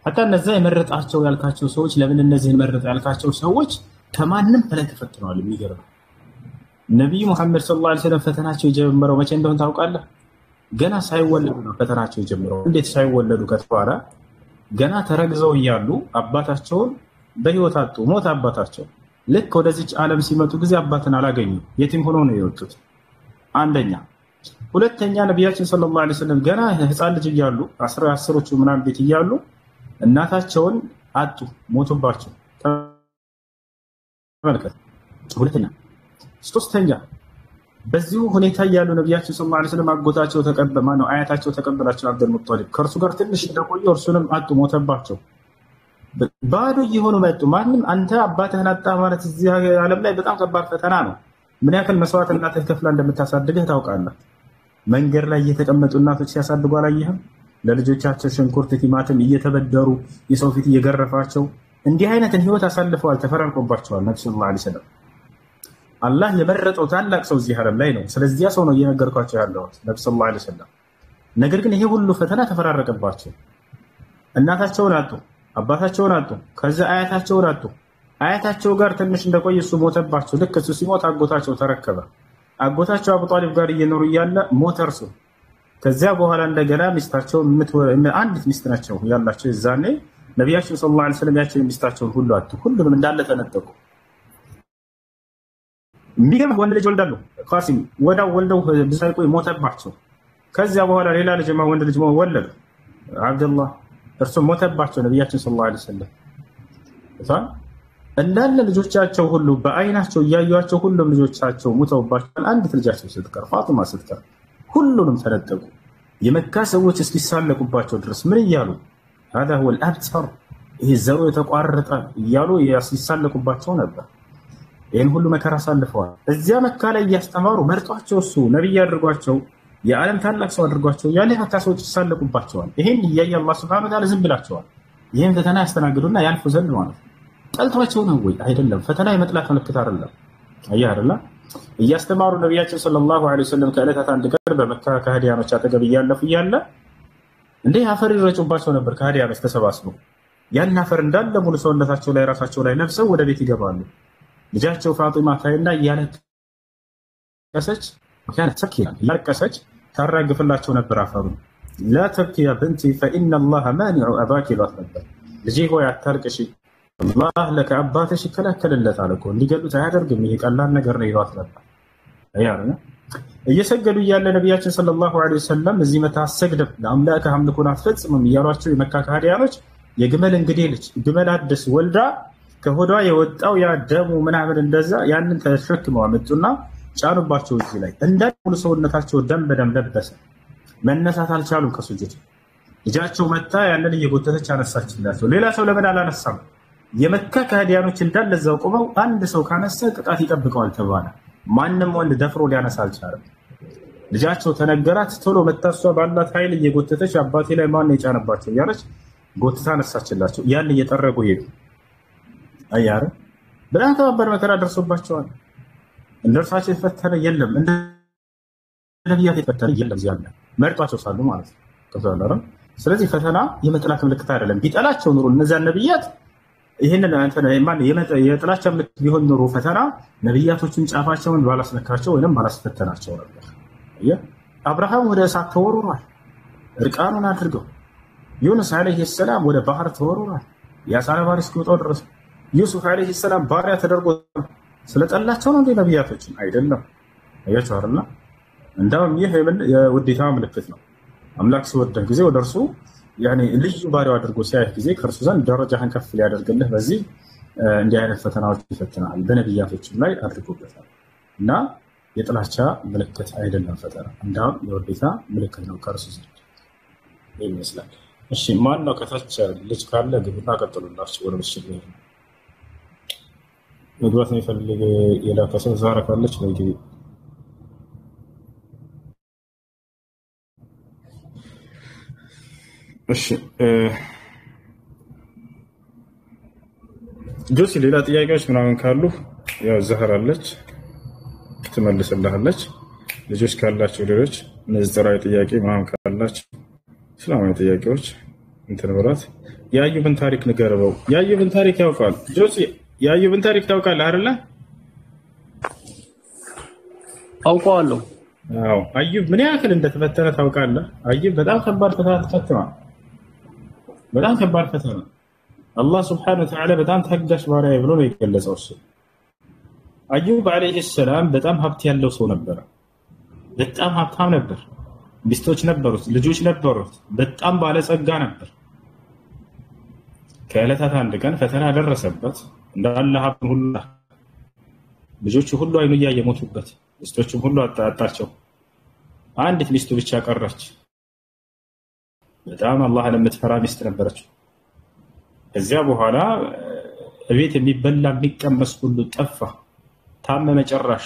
حتى እነዛ የመረጣቸው ያልካቸው ሰዎች ለምን እነዚህን መረጣ ያልካቸው ሰዎች ከማንም በላይ ተፈትነዋል። የሚገርም ነብዩ መሐመድ ሰለላሁ ዐለይሂ ወሰለም ፈተናቸው የጀመረው መቼ እንደሆነ ታውቃለህ? ገና ሳይወለዱ ነው ፈተናቸው የጀመረው። እንዴት ሳይወለዱ ከተባለ ገና ተረግዘው እያሉ አባታቸውን በህይወት አጡ፣ ሞት አባታቸው። ልክ ወደዚች ዓለም ሲመጡ ጊዜ አባትን አላገኙ፣ የቲም ሆነው ነው የወጡት። አንደኛ። ሁለተኛ ነቢያችን ሰለላሁ ዐለይሂ ወሰለም ገና ህፃን ልጅ እያሉ አስሮቹ ምናምን ቤት እያሉ እናታቸውን አጡ፣ ሞቱባቸው። ተመልከት። ሁለተኛ። ሶስተኛ በዚሁ ሁኔታ እያሉ ነቢያችን ሰለላሁ ዐለይሂ ወሰለም አጎታቸው ማነው አያታቸው ተቀበላቸው አብዱል ሙጠሊብ። ከእርሱ ጋር ትንሽ እንደቆዩ እርሱንም አጡ፣ ሞተባቸው። ባዶ እየሆኑ መጡ። ማንም አንተ አባትህን አጣ ማለት እዚህ ዓለም ላይ በጣም ከባድ ፈተና ነው። ምን ያክል መስዋዕት እናትህ ከፍላ እንደምታሳድግህ ታውቃለህ። መንገድ ላይ እየተቀመጡ እናቶች ሲያሳድጉ አላየህም? ለልጆቻቸው ሽንኩርት፣ ቲማቲም እየተበደሩ የሰው ፊት እየገረፋቸው እንዲህ አይነትን ህይወት አሳልፈዋል፣ ተፈራርቆባቸዋል። ነብዩ ሰለላሁ ዐለይሂ ወሰለም አላህ የመረጠው ታላቅ ሰው እዚህ ዓለም ላይ ነው። ስለዚያ ሰው ነው እየነገርኳቸው ያለሁት ነብዩ ሰለላሁ ዐለይሂ ወሰለም። ነገር ግን ይሄ ሁሉ ፈተና ተፈራረቀባቸው። እናታቸውን አጡ፣ አባታቸውን አጡ፣ ከዛ አያታቸውን አጡ። አያታቸው ጋር ትንሽ እንደቆየ እሱ ሞተባቸው። ልክ እሱ ሲሞት አጎታቸው ተረከበ። አጎታቸው አቡ ጣሊብ ጋር እየኖሩ እያለ ሞተ እርሱ። ከዚያ በኋላ እንደገና ሚስታቸው አንዲት ሚስት ናቸው ያላቸው። እዛኔ ነቢያችን ሰለላሁ ዐለይሂ ወሰለም ያችን ሚስታቸውን ሁሉ አጡ። ሁሉንም እንዳለ ተነጠቁ። የሚገርምህ ወንድ ልጅ ወልዳሉ። ቃሲም ወዳው ወልደው ብዙ ሳይቆይ ሞተባቸው። ከዚያ በኋላ ሌላ ልጅ ወንድ ልጅ ወለዱ፣ አብደላህ። እርሱ ሞተባቸው ነቢያችን ሰለላሁ ዐለይሂ ወሰለም እንዳለ ልጆቻቸው ሁሉ በአይናቸው እያዩቸው ሁሉም ልጆቻቸው ሙተውባቸው አንዲት ልጃቸው ስትቀር ፋጡማ ስትቀር ሁሉንም ተነጠቁ። የመካ ሰዎች እስኪሳለቁባቸው ድረስ ምን እያሉ هذا هو الابتر ይሄ ዘሩ የተቋረጠ እያሉ ሲሳለቁባቸው ነበር። ይሄን ሁሉ መከራ አሳልፈዋል። እዚያ መካ ላይ እያስተማሩ መርጧቸው እሱ ነብይ አድርጓቸው የዓለም ታላቅ ሰው አድርጓቸው ያለ መካ ሰዎች ይሳለቁባቸዋል። ይሄን እያየ አላህ Subhanahu Wa Ta'ala ዝም ብላቸዋል። ይሄን ፈተና ያስተናግዱና ያልፉ ዘንድ ማለት ነው። ጠልቷቸው ነው ወይ? አይደለም። ፈተና የመጥላት ምልክት አይደለም። አየህ አይደለ? እያስተማሩ ነቢያችን ሰለላሁ ዐለይሂ ወሰለም ከዕለታት አንድ ቀን በመካ ከሃዲያኖች አጠገብ እያለፉ እያለ እንዴ አፈር ይረጩባቸው ነበር። ከሃዲያኖች ተሰባስበው ያን አፈር እንዳለ ሙሉ ሰውነታቸው ላይ ራሳቸው ላይ ነፍሰው ወደ ቤት ይገባሉ። ልጃቸው ፋጢማ ታይና እያለቀሰች كانت تبكي እያለቀሰች ታራግፍላቸው ነበር አፈሩ። لا تبكي يا بنتي فإن الله مانع أباك ይሏት ነበር። ልጄ ሆይ አታልቅሺ፣ አላህ ለከአባትሽ ይከላከልለታል እኮ እንዲገሉት አያደርግም። ይሄ ቀላል ነገር ነው ይሏት ነበር። አያና እየሰገዱ እያለ ነቢያችን ሰለላሁ ዐለይሂ ወሰለም እዚህ መታ አሰግደም ለአምላክህ አምልኮን አትፈጽምም እያሏቸው የመካ ከሃዲያኖች የግመል እንግዲህ ልጅ ግመል አዲስ ወልዳ ከሆዷ የወጣው ያ ደሙ ምናምን እንደዛ ያንን ተሸክመው አመጡና ጫኑባቸው። እዚህ ላይ እንዳለ ሙሉ ሰውነታቸው ደም በደም ለበሰ። መነሳት አልቻሉም ከሱጁድ። ልጃቸው መታ ያንን እየጎተተች አነሳችላቸው። ሌላ ሰው ለምን አላነሳም? የመካ ከሃዲያኖች እንዳለ እዛው ቆመው አንድ ሰው ካነሳ ቅጣት ይጠብቀዋል ተባለ። ማንም ወንድ ደፍሮ ሊያነሳ አልቻለም። ልጃቸው ተነገራት። ቶሎ መታሷ ባላት ኃይል እየጎተተች አባቴ ላይ ማን ነው የጫነባቸው እያለች ጎትታ አነሳችላቸው። ያን እየጠረጉ ሄዱ። አያረ በጣም ከባድ መከራ ደርሶባቸዋል። እንደርሳቸው የተፈተነ የለም፣ እንደ ነብያት የተፈተነ የለም። ዚያለ መርጧቸው ሳሉ ማለት ነው ከዛላራ። ስለዚህ ፈተና የመጥላት ምልክት አይደለም። ቢጠላቸው ኑሮ እነዚያ ነብያት ይሄንን የጥላቻ ምልክት ቢሆን ኑሮ ፈተና ነብያቶችን ጫፋቸውን ባላስነካቸው ወይንም ባላስፈተናቸው ነበር። አብርሃም ወደ እሳት ተወርሯል እርቃኑን አድርገው። ዩኑስ አለይሂ ሰላም ወደ ባህር ተወርሯል የአሳ ነባሪ እስኪወጣው ድረስ። ዩሱፍ አለይሂ ሰላም ባሪያ ተደርጎ ስለጠላቸው ነው እንደ ነብያቶችን አይደለም። አያችሁ አይደል? እንዳውም ይሄ የውዴታ ምልክት ነው። አምላክ ሲወደህ ጊዜ ወደ እርሱ ያኔ ልዩ ባሪያው አድርጎ ሲያይህ ጊዜ ከእርሱ ዘንድ ደረጃህን ከፍ ሊያደርግልህ በዚህ እንዲህ አይነት ፈተናዎች ይፈትናል። በነብያቶችም ላይ አድርጎበታል እና የጥላቻ ምልክት አይደለም ፈተና፣ እንዳውም የውዴታ ምልክት ነው ከእርሱ ዘንድ ይመስላል። እሺ ማን ነው ከታች ልጅ ካለ ግብና ቀጥሉላችሁ። ወደ ምሽት ነው መግባት የሚፈልግ የላከ ሰው ዛሬ ካለች ነው እንጂ እሺ ጆሲ ሌላ ጥያቄዎች ምናምን ካሉ ያው ዘህራለች ትመልስልሃለች። ልጆች ካላችሁ ሌሎች ነዝራዊ ጥያቄ ምናምን ካላችሁ እስላማዊ ጥያቄዎች እንትን ብላት። የአዩብን ታሪክ ንገረው። የአዩብን ታሪክ ያውቃል ጆሲ? የአዩብን ታሪክ ታውቃለህ አይደለ? አውቀዋለሁ። አዎ አዩብ ምን ያክል እንደተፈተነ ታውቃለህ? አዩብ በጣም ከባድ ፈተና ተፈትኗል። በጣም ከባድ ፈተና። አላህ ሱብሓነሁ ወተዓላ በጣም ታጋሽ ባሪያዬ ብሎ ነው የገለጸው። እሱ አዩብ ዓለይሂ ሰላም በጣም ሀብት ያለው ሰው ነበረ። በጣም ሀብታም ነበር። ሚስቶች ነበሩት፣ ልጆች ነበሩት። በጣም ባለጸጋ ነበር። ከዕለታት አንድ ቀን ፈተና ደረሰበት። እንዳለ ሀብቱን ሁሉ ልጆቹ ሁሉ አይኑ እያየ ሞቱበት። ሚስቶቹም ሁሉ አጣቸው። አንዲት ሚስቱ ብቻ ቀረች። በጣም አላህን የምትፈራ ሚስት ነበረች። ከዚያ በኋላ እቤት የሚበላ የሚቀመስ ሁሉ ጠፋ። ታመመ ጭራሽ።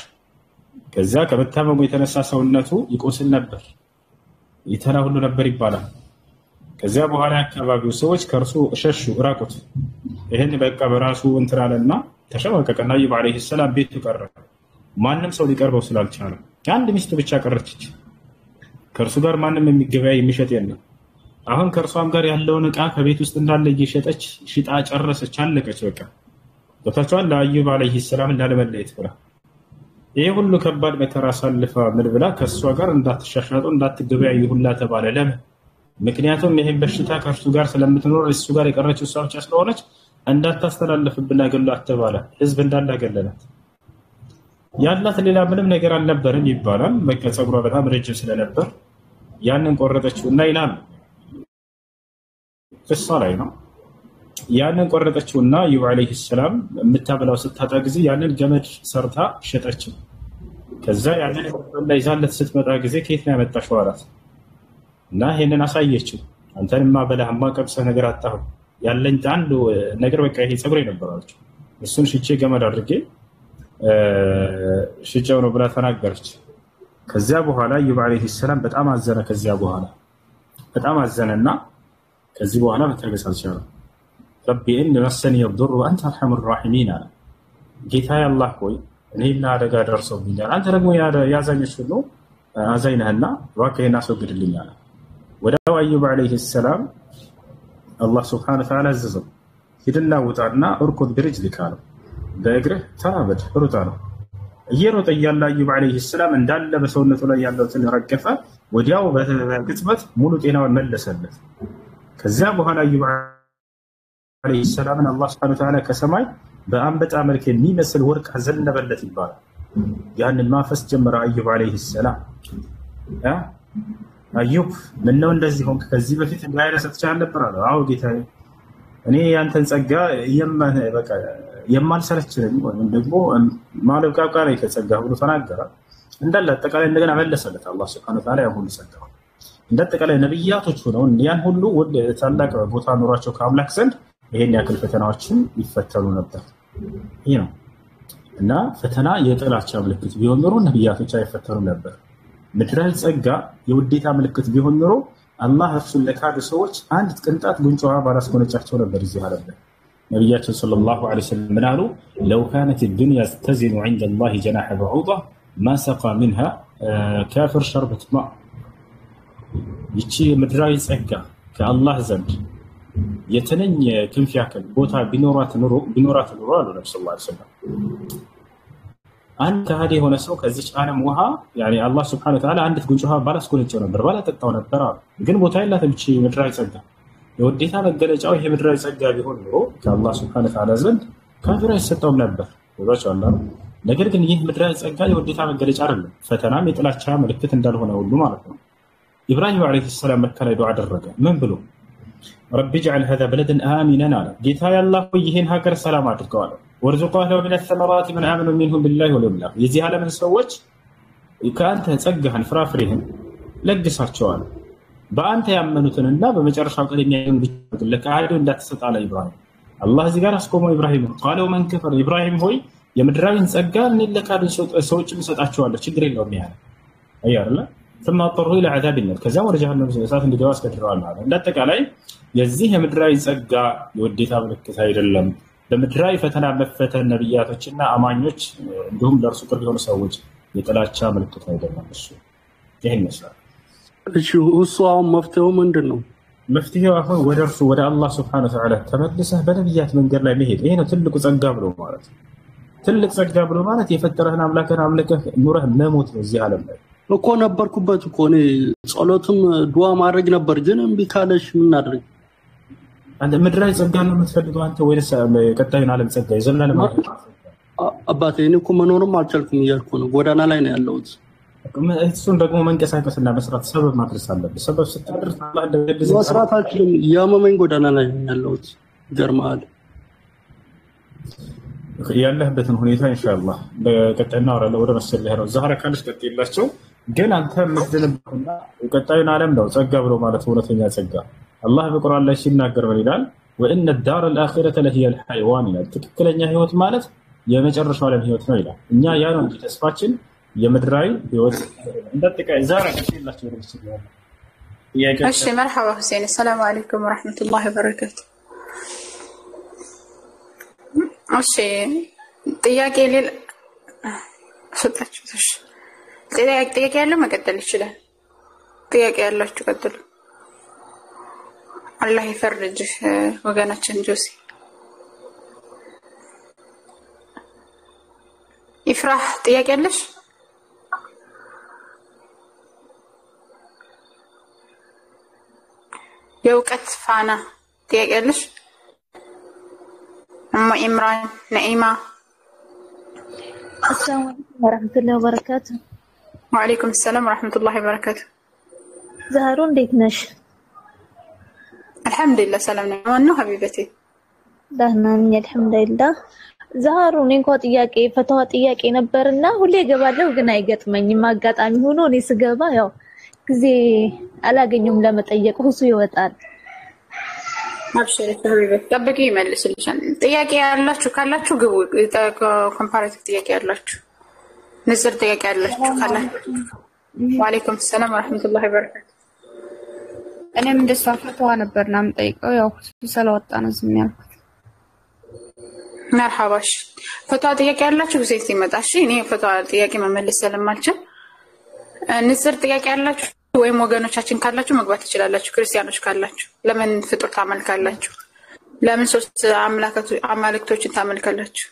ከዚያ ከመታመሙ የተነሳ ሰውነቱ ይቆስል ነበር፣ ይተና ሁሉ ነበር ይባላል። ከዚያ በኋላ የአካባቢው ሰዎች ከእርሱ ሸሹ፣ ራቁት። ይህን በቃ በራሱ እንትን አለና ተሸማቀቀና አዩብ ዓለይሂ ሰላም ቤቱ ቀረ። ማንም ሰው ሊቀርበው ስላልቻለ አንድ ሚስቱ ብቻ ቀረችች። ከእርሱ ጋር ማንም የሚገበያ የሚሸጥ የለም። አሁን ከእርሷም ጋር ያለውን ዕቃ ከቤት ውስጥ እንዳለ እየሸጠች ሽጣ ጨረሰች፣ አለቀች። በቃ ቦታቸዋን ለአዩብ ዓለይሂ ሰላም እንዳለመለየት ብላ ይሄ ሁሉ ከባድ መከራ አሳልፋ ምን ብላ ከእሷ ጋር እንዳትሻሻጡ እንዳትገበያዩ ሁላ ተባለ። ለምን? ምክንያቱም ይሄን በሽታ ከእርሱ ጋር ስለምትኖር እሱ ጋር የቀረችው እሷ ብቻ ስለሆነች እንዳታስተላልፍብን አገሏት ተባለ። ህዝብ እንዳላገለላት ያላት ሌላ ምንም ነገር አልነበረም ይባላል። በቃ ፀጉሯ በጣም ረጅም ስለነበር ያንን ቆረጠችውና ይላል ቅሷ ላይ ነው። ያንን ቆረጠችውና አዩብ ዓለይሂ ሰላም የምታበላው ስታጣ ጊዜ ያንን ገመድ ሰርታ ሸጠችው። ከዛ ያንን ላይ ይዛለት ስትመጣ ጊዜ ከየት ነው ያመጣሽው አላት። እና ይሄንን አሳየችው። አንተንማ በላህማ ቀብሰህ ነገር አጣሁ፣ ያለኝ አንዱ ነገር በቃ ይሄ ፀጉሬ ነበር አለችው። እሱን ሽጬ ገመድ አድርጌ ሽጬው ነው ብላ ተናገረች። ከዚያ በኋላ አዩብ ዓለይሂ ሰላም በጣም አዘነ። ከዚያ በኋላ በጣም አዘነና ከዚህ በኋላ መታገስ አልቻለም። ረቢ ኢኒ መሰኒ የዱር ወአንተ አርሐሙ ራሒሚን አለ። ጌታዬ አላህ ሆይ እኔና አደጋ ደርሶብኛል፣ አንተ ደግሞ ያዛኞች ሁሉ አዛኝ ነህና እባክህን አስወግድልኝ አለ። ወዲያው አዩብ ዓለይሂ ሰላም አላህ ሱብሓነሁ ወተዓላ አዘዘው፣ ሂድና ውጣና እርኩድ ቢሪጅሊክ አለው። በእግርህ ተራመድ ሩጣ ነው። እየሮጠ እያለ አዩብ ዓለይሂ ሰላም እንዳለ በሰውነቱ ላይ ያለውን ረገፈ። ወዲያው በቅጽበት ሙሉ ጤናውን መለሰለት። ከዚያ በኋላ አዩብ ዓለይሂ ሰላምን አላህ ሱብሓነሁ ወተዓላ ከሰማይ በአንበጣ መልክ የሚመስል ወርቅ አዘነበለት ይባላል። ያንን ማፈስ ጀመረ አዩብ ዓለይሂ ሰላም። አዩብ ምነው እንደዚህ ሆንክ? ከዚህ በፊት እንዲህ ሰጥቼ አልነበር አለው። አዎ ጌታዬ፣ እኔ ያንተን ጸጋ የማልሰለች ነኝ፣ ወይም ደግሞ ማለብቃቃ ላይ ከጸጋ ብሎ ተናገረ። እንዳለ አጠቃላይ እንደገና መለሰለት አላህ ሱብሓነሁ ወተዓላ ያን ሁሉ ሰጠው። እንደ አጠቃላይ ነብያቶች ሆነው ያን ሁሉ ወደ ታላቅ ቦታ ኖሯቸው ከአምላክ ዘንድ ይሄን ያክል ፈተናዎችን ይፈተኑ ነበር። ይሄ ነው እና ፈተና የጥላቻ ምልክት ቢሆን ኖሮ ነብያቶች አይፈተኑም ነበር። ምድራዊ ጸጋ የውዴታ ምልክት ቢሆን ኖሮ አላህ እርሱን ለካዱ ሰዎች አንድ ቅንጣት ጉንጭ ውሃ ባላስጎነጫቸው ነበር። እዚህ ዓለም ላይ ነብያችን ሰለላሁ ዐለይሂ ወሰለም ምን አሉ? ለው ካነት الدنيا تزن عند الله جناح بعوضة ما سقى منها كافر شربة ماء። ይቺ ምድራዊ ጸጋ ከአላህ ዘንድ የተነኝ ክንፍ ያክል ቦታ ቢኖራት ኑሮ አሉ ነብዩ ሰለላሁ ዐለይሂ ወሰለም። አንድ ከሃዲ የሆነ ሰው ከዚህ ዓለም ውሃ አላህ ሱብሓነሁ ወተዓላ አንዲት ጉንጭ ውሃ ባላስጎነጨው ነበር፣ ባላጠጣው ነበር አሉ። ግን ቦታ የላትም ይቺ ምድራዊ ጸጋ። የውዴታ መገለጫው ይሄ ምድራዊ ጸጋ ቢሆን ኑሮ ከአላህ ሱብሓነሁ ወተዓላ ዘንድ ካፊር አይሰጠውም ነበር። ወዛቻላህ። ነገር ግን ይህ ምድራዊ ጸጋ የውዴታ መገለጫ አይደለም፣ ፈተናም የጥላቻ ምልክት እንዳልሆነ ሁሉ ማለት ነው። ኢብራሂም ዓለይሂ ሰላም መካ ላይ ዱዓ አደረገ። ምን ብሎ? ረቢ ጅዐል ሃዛ በለደን አሚነን አለ። ጌታዬ አላህ ሆይ ይህን ሀገር ሰላም አድርገው አለ። ወርዙቅ አህለሁ ሚነ ሰመራቲ መን አመኑ ሚንሁም ቢላሂ ወልየውሚል አኺር። የዚህ ዓለምን ሰዎች ከአንተ ጸጋህን ፍራፍሬህን ለግሳቸዋል፣ በአንተ ያመኑትንና በመጨረሻው ቀን የሚያዩን ብቻ ለካህዲው እንዳትሰጥ አለ ኢብራሂም። አላህ እዚህ ጋር አስቆመው ኢብራሂም። ቃለ ወመን ከፈረ፣ ኢብራሂም ሆይ የምድራዊን ጸጋ እኔ ለካዱ ሰዎችም እሰጣቸዋለሁ፣ ችግር የለውም ያለ አይደለ። ثم اضطروا الى عذاب النار ከዛ ወደ ጀሃነም እሳት እንዲገባ አስገድረዋል ማለት። እንዳጠቃላይ የዚህ የምድራዊ ጸጋ የውዴታ ምልክት አይደለም። በምድራዊ ፈተና መፈተን ነብያቶችና አማኞች እንዲሁም ለእርሱ ቅርብ የሆኑ ሰዎች የጥላቻ ምልክት አይደለም። እሱ ይሄን ይመስላል። እሺ እሱ አሁን መፍትሄው ምንድን ነው? መፍትሄው አሁን ወደ እርሱ ወደ አላህ ሱብሓነሁ ወተዓላ ተመልሰህ በነብያት መንገድ ላይ መሄድ። ይሄ ነው ትልቁ ጸጋ ብሎ ማለት። ትልቅ ጸጋ ብሎ ማለት የፈጠረህን አምላክህን አምልከህ ኑረህ መሞት ነው እዚህ ዓለም ላይ እኮ ነበርኩበት እኮ እኔ ጸሎትም ዱዓ ማድረግ ነበር ግን እምቢ ካለሽ ምን አድርግ አንተ ምድራዊ ጸጋ ነው የምትፈልገው አንተ ወይስ ቀጣዩን ዓለም ጸጋ ይዘላል ማለት አባቴ እኔ እኮ መኖርም አልቻልኩም እያልኩ ነው ጎዳና ላይ ነው ያለሁት እሱን ደግሞ መንቀሳቀስና መስራት ሰበብ ማድረስ አለብህ ሰበብ ስትደርስ አላህ እንደገለጸ መስራት አልችልም ያመመኝ ጎዳና ላይ ነው ያለሁት ገርማል ያለህበትን ሁኔታ ኢንሻአላህ በቀጣይና ወራለ ወደ መስለህ ነው ዛህራ ካለሽ ቀጥይላቸው ግን አንተ ምትድንበትና ቀጣዩን ዓለም ነው ጸጋ ብሎ ማለት እውነተኛ ጸጋ አላህ በቁርአን ላይ ሲናገር ምን ይላል ወኢነ الدار الاخره لهي الحيوان ይላል ትክክለኛ ህይወት ማለት የመጨረሻው ዓለም ህይወት ነው ይላል እኛ ያ ነው እንጂ ተስፋችን የምድራዊ ህይወት እንደተቀይ ዛሬ ከሽላችሁ ወደ መስለህ እሺ مرحبا حسين السلام عليكم ورحمه الله وبركاته እሺ ጥያቄ ሌላ ሰጣችሁሽ ጥያቄ ያለው መቀጠል ይችላል ጥያቄ ያላችሁ ቀጥሉ አላህ ይፈርጅህ ወገናችን ጆሲ ኢፍራህ ጥያቄ ያለሽ የእውቀት ፋና ጥያቄ ያለሽ أم إمران نعيمة السلام عليكم ورحمة الله وبركاته وعليكم السلام ورحمة الله وبركاته زهرون ديك نش الحمد لله سلامنا وانو حبيبتي دهنا من الحمد لله زهرون እንኳ ጥያቄ ፈተዋ ጥያቄ ነበርና ሁሌ ገባለሁ ግን አይገጥመኝም አጋጣሚ ሆኖ እኔ ስገባ ያው ጊዜ አላገኘም ለመጠየቅ ሁሱ ይወጣል አብሽሪ حبيبتي ጠብቂ ይመልስልሻል ጥያቄ ያላችሁ ካላችሁ ግቡ ኮምፓራቲቭ ጥያቄ ያላችሁ ንጽር ጥያቄ ያላችሁ ካላችሁ ወአለይኩም ሰላም ወራህመቱላሂ ወበረካቱ እኔም እንደሳፈተዋ ነበርና ምጠይቀው ያው ስለወጣ ነው ዝም ያልኩት መርሐባሽ ፈተዋ ጥያቄ ያላችሁ ጊዜ ሲመጣሽ እኔ ፈተዋ ጥያቄ መመለስ ስለማልችል ንጽር ጥያቄ ያላችሁ ወይም ወገኖቻችን ካላችሁ መግባት ትችላላችሁ ክርስቲያኖች ካላችሁ ለምን ፍጡር ታመልካላችሁ ለምን ሶስት አማልክቶችን ታመልካላችሁ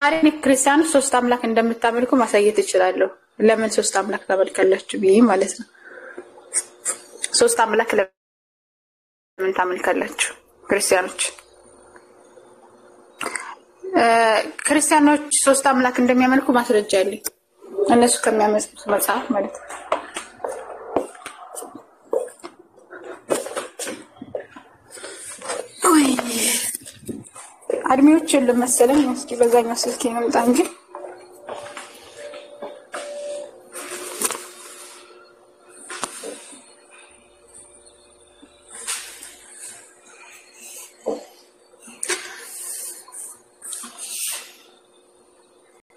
አሬ ክርስቲያኖች ሶስት አምላክ እንደምታመልኩ ማሳየት ይችላልው ለምን ሶስት አምላክ ታመልካላችሁ ቢይ ማለት ነው ሶስት አምላክ ለምን ታመልካላችሁ ክርስቲያኖች ሶስት አምላክ እንደሚያመልኩ ማስረጃ አለኝ እነሱ ከሚያመልኩት መጽሐፍ ማለት ነው አድሚዎች ለመሰለኝ እስኪ በዛኛው ስልክ ይመጣ እንጂ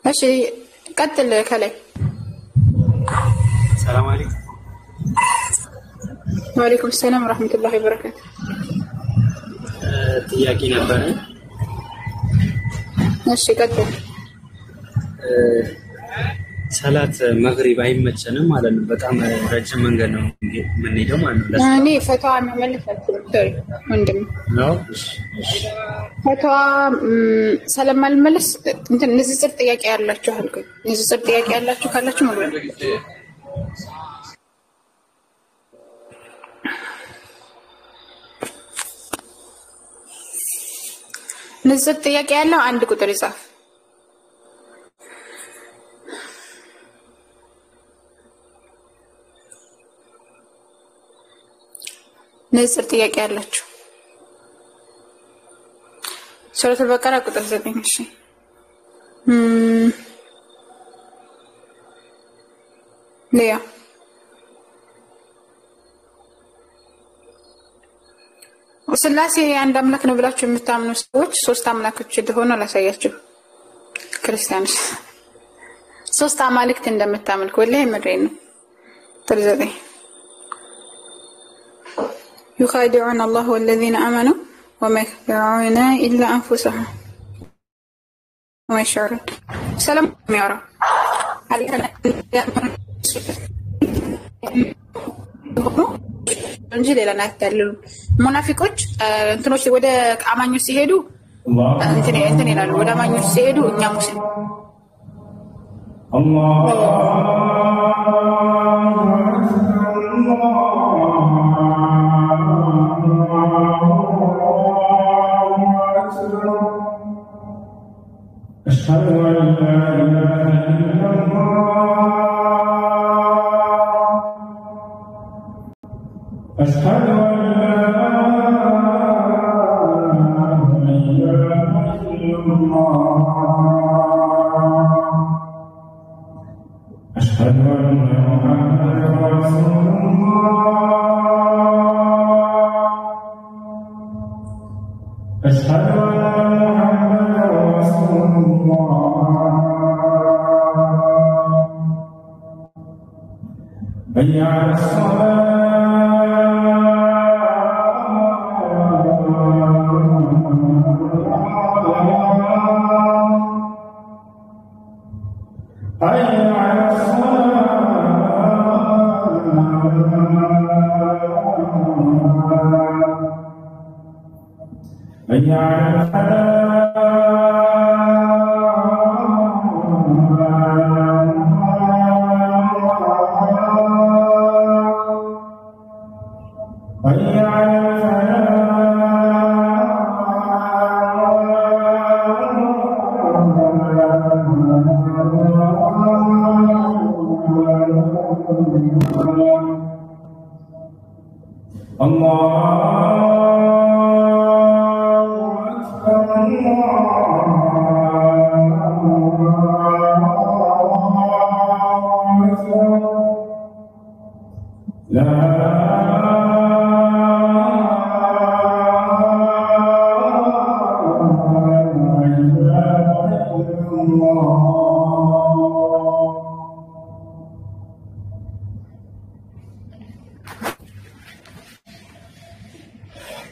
እሺ ቀጥል ከላይ ሰላም አለይኩም ወአለይኩም ሰላም ወራህመቱላሂ ወበረካቱ ጥያቄ ነበር እሺ ቀጥል ሰላት መግሪብ አይመቸንም ማለት ነው በጣም ረጅም መንገድ ነው የምንሄደው ማለት ነው እኔ ፈተዋ መመለስ አልችልም ወንድም ነው ፈተዋ ስለማልመለስ እንትን ንጽጽር ጥያቄ ያላችሁ አልኩኝ ንጽጽር ጥያቄ ያላችሁ ካላችሁ መግባት ንጽጽር ጥያቄ ያለው አንድ ቁጥር ይጻፍ ንጽጽር ጥያቄ ያላችሁ ሱረቱ በቀራ ቁጥር 9 እሺ ሊያ ስላሴ አንድ አምላክ ነው ብላችሁ የምታምኑ ሰዎች ሶስት አምላኮች እንደሆነ ላሳያችሁ ክርስቲያኖች ሶስት አማልክት እንደምታመልኩ ወላሂ መድረኝ ነው ተርዘበ يخادعون الله والذين آمنوا وما يخدعون إلا أنفسهم وما يشعرون سلام يا رب እንጂ ሌላ ነገር ሙናፊቆች እንትኖች ወደ አማኞች ሲሄዱ እንትን ይላሉ ወደ አማኞች ሲሄዱ እኛ ሙስሊም أشهد أن لا إله إلا الله أشهد أن لا إله إلا الله أشهد أن محمدا رسول الله أشهد أن محمدا رسول الله حي على الصلاة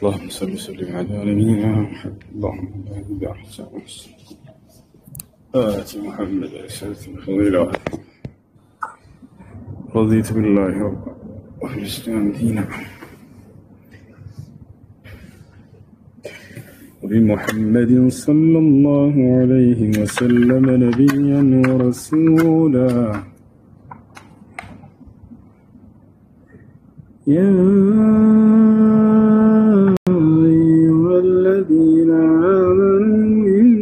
اللهم صل وسلم على نبينا محمد اللهم بارك بأحسن آت محمد رسالة الفضيلة رضيت بالله ربا وبالإسلام دينا وبمحمد صلى الله عليه وسلم نبيا ورسولا يا أيها الذين آمنوا إن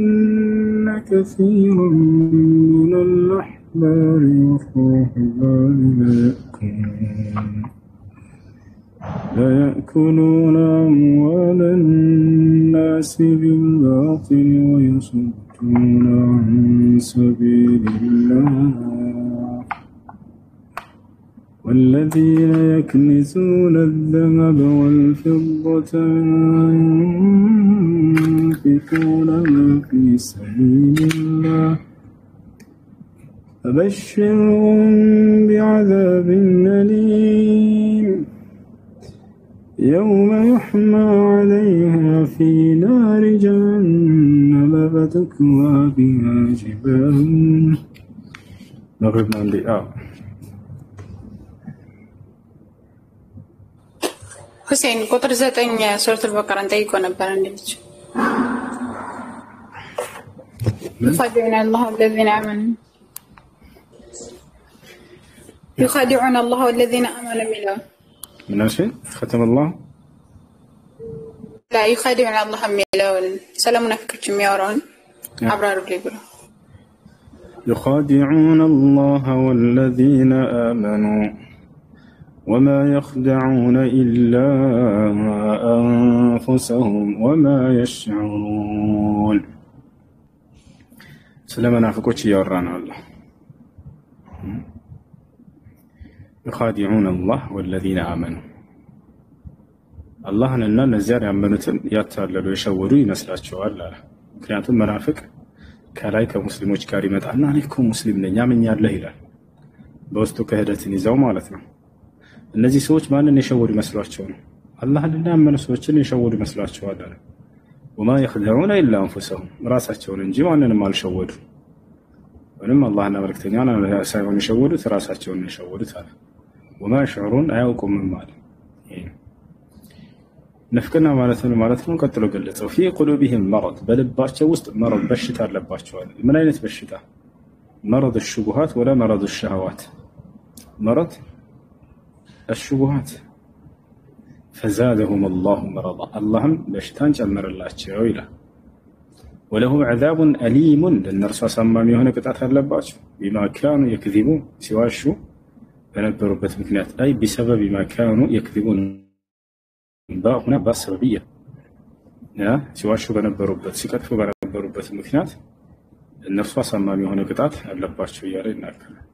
كثيرا من الأحبار والرهبان ليأكلون أموال الناس بالباطل ويصدون عن سبيل الله والذين يكنزون الذهب والفضة ينفقونها في سبيل الله فبشرهم بعذاب أليم يوم يحمى عليها في نار جهنم فتكوى بها جباههم نغرب عندي حسين قطر 9 سورة البقرة انتهيكو نبرا نلج يخادعون الله والذين آمنوا يخادعون الله والذين آمنوا منه من شيء ختم الله لا يخادعون الله ميلون سلامنا كرتم يورون أبرار بليبرو يخادعون الله والذين آمنوا وما يخدعون إلا أنفسهم وما يشعرون سلامنا فكوتش يورانا الله يخادعون الله والذين آمنوا الله لنا نزار يأمنوتن يتعللوا يشوروا ينسلاتشوا الله ምክንያቱም መናፍቅ ከላይ ከሙስሊሞች ጋር ይመጣና እኔ እኮ ሙስሊም ነኝ ያመኛለህ ይላል በውስጡ ክህደትን ይዘው ማለት ነው እነዚህ ሰዎች ማንን የሸወዱ ይመስሏቸው ነው አላህንና ያመኑ ሰዎችን የሸወዱ ይመስሏቸዋል አለ وما يخدعون إلا أنفسهم ራሳቸውን እንጂ ማንንም አልሸወዱ ወንም አላህና መልእክተኛውን ሳይሆን የሸወዱት ራሳቸውን የሸወዱት አለ وما يشعرون አያውቁም ማለት ንፍቅና ማለት ነው ቀጥሎ ገለጸው في قلوبهم مرض በልባቸው ውስጥ مرض በሽታ አለባቸዋል ምን አይነት በሽታ مرض الشبهات ولا مرض الشهوات مرض الشبهات فزادهم الله مرضا اللهم بشتان ጨመረላቸው ይላል ولهم عذاب أليم للنرسى سمامي هنا قطعت አለባቸው بما كانوا يكذبون ሲዋሹ በነበሩበት ምክንያት أي بسبب ما كانوا يكذبون هنا بسببية ሲዋሹ በነበሩበት ሲቀጥፉ በነበሩበት ምክንያት እነርሱ አሳማሚ የሆነ ቅጣት አለባቸው እያለ ይናገራል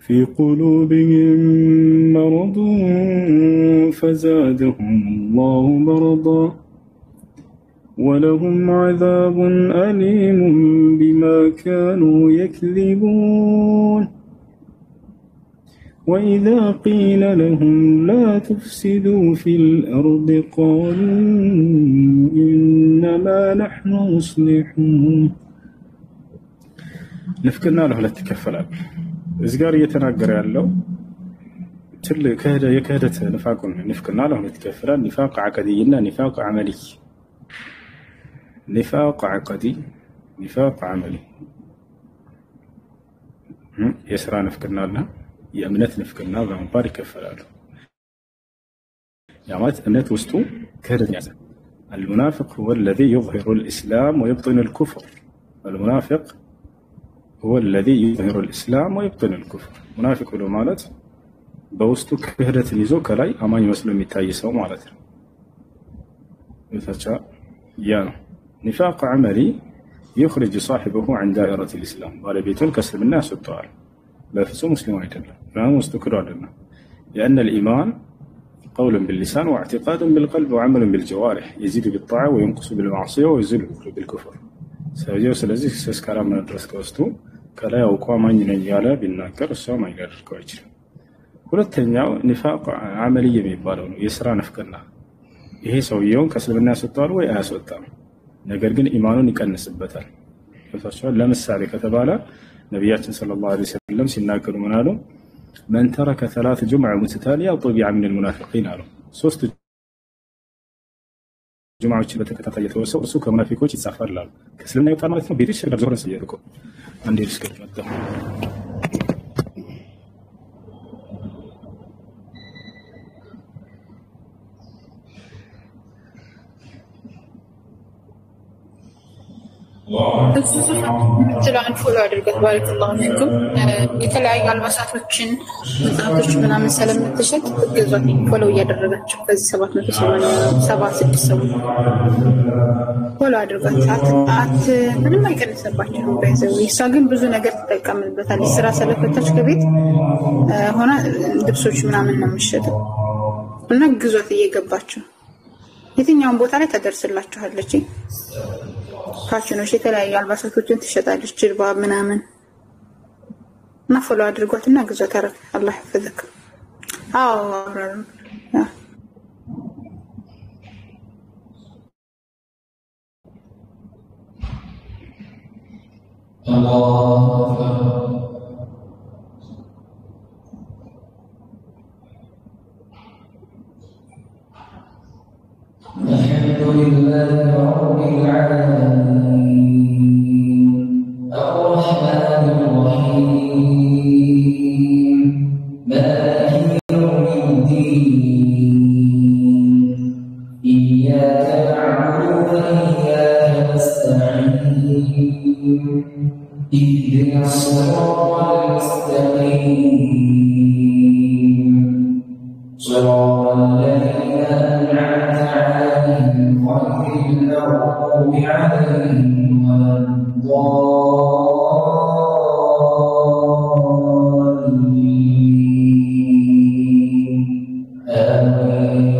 في قلوبهم مرض فزادهم الله مرضا ولهم عذاب أليم بما كانوا يكذبون وإذا قيل لهم لا تفسدوا في الأرض قالوا إنما نحن مصلحون نفكرنا له لا تكفل إزقار يتناقر ያለው የክህደት ንፋቁን ንፍቅና له يتكفل نفاق عقدينا نفاق عملي نفاق عقدي نفاق عملي يسرى نفقنا لنا የእምነት ንፍቅና በመባል ይከፈላሉ ያማት እምነት ውስጡ ክህደት ያዘ المنافق هو الذي يظهر الإسلام ويبطن الكفر المنافق هو الذي يظهر الإسلام ويبطن الكفر منافق ብሎ ማለት በውስጡ ክህደትን ይዞ ከላይ አማኝ መስሎ የሚታይ ሰው ማለት ነው ያ ነው نفاق عملي يخرج صاحبه عن دائرة الإسلام ባለቤቱን ከእስልምና ያስወጣዋል بفسو مسلم አይደለም ማን ውስጥ ክዶ አይደለም لأن الإيمان قول باللسان واعتقاد بالقلب وعمل بالجوارح يزيد بالطاعة وينقص بالمعصية ويزيد بالكفر سيجيو ስለዚህ እስከራ መድረስ ከውስጡ ከላይ አውቆ ማኝ ነኝ ያለ ቢናገር እሱ ማኝ ያደርገው አይችልም ሁለተኛው ንፋቅ አመሊ የሚባለው ነው የሥራ ንፍቅና ይሄ ሰውየውን ከእስልምና ያስወጣል ወይ አያስወጣም ነገር ግን ኢማኑን ይቀንስበታል ለምሳሌ ከተባለ ነብያችን ሰለላሁ ዐለይሂ ወሰለም ሲናገሩ ምን አሉ من ترك 3 جمع متتالية طبع من المنافقين አሉ 3 ጁምዓዎች በተከታታይ የተወሰው እሱ ከሙናፊቆች ይጻፋላል ከእስልምና ይወጣል ማለት ነው ቤትሽ ጋር ዞረን ሲያደርጉ አንዴ ልስከት መጣ ትላንት ፎሎ አድርገት ባረከላሁ ፊኩም የተለያዩ አልባሳቶችን መጽሐፎች ምናምን ስለምትሸጥ ገዛት ፎሎ እያደረጋችሁ ከዚህ 786 ሰው ፎሎ አድርጋት ምንም አይቀንስባችሁ በዛው እሷ ግን ብዙ ነገር ትጠቀምበታለች ስራ ስለፈታች ከቤት ሆነ ልብሶች ምናምን ነው የምትሸጠው እና ግዟት እየገባችሁ የትኛውን ቦታ ላይ ተደርስላችኋለች ፋሽኖች የተለያዩ አልባሳቶችን ትሸጣለች ጅልባ ምናምን እና ፎሎ አድርጓትና ግዟት አረ አላህ ይፈዘክ الحمد لله رب العالمين الرحمن الرحيم مالك يوم الدين إياك نعبد وإياك نستعين اهدنا الصراط المستقيم صراط الذين أنعمت عليهم غير المغضوب عليهم ولا الضالين آمين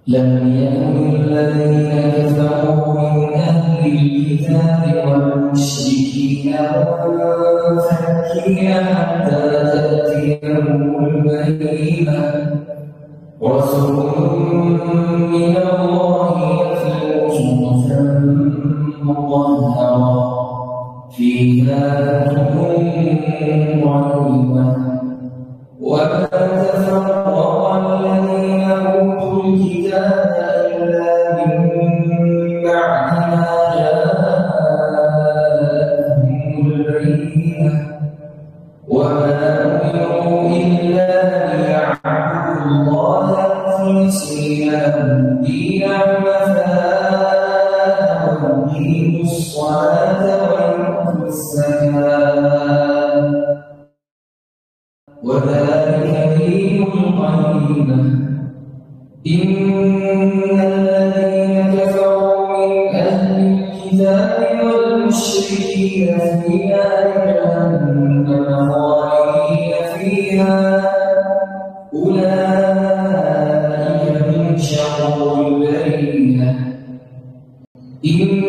لم يكن الذين كفروا من أهل الكتاب والمشركين منفكين حتى تأتيهم البينة رسول من الله الدين حنفاء ويقيموا الصلاة ويؤتوا الزكاة وذلك دين القيمة إن الذين كفروا من أهل الكتاب والمشركين في نار جهنم خالدين فيها أولئك هم شر البرية إن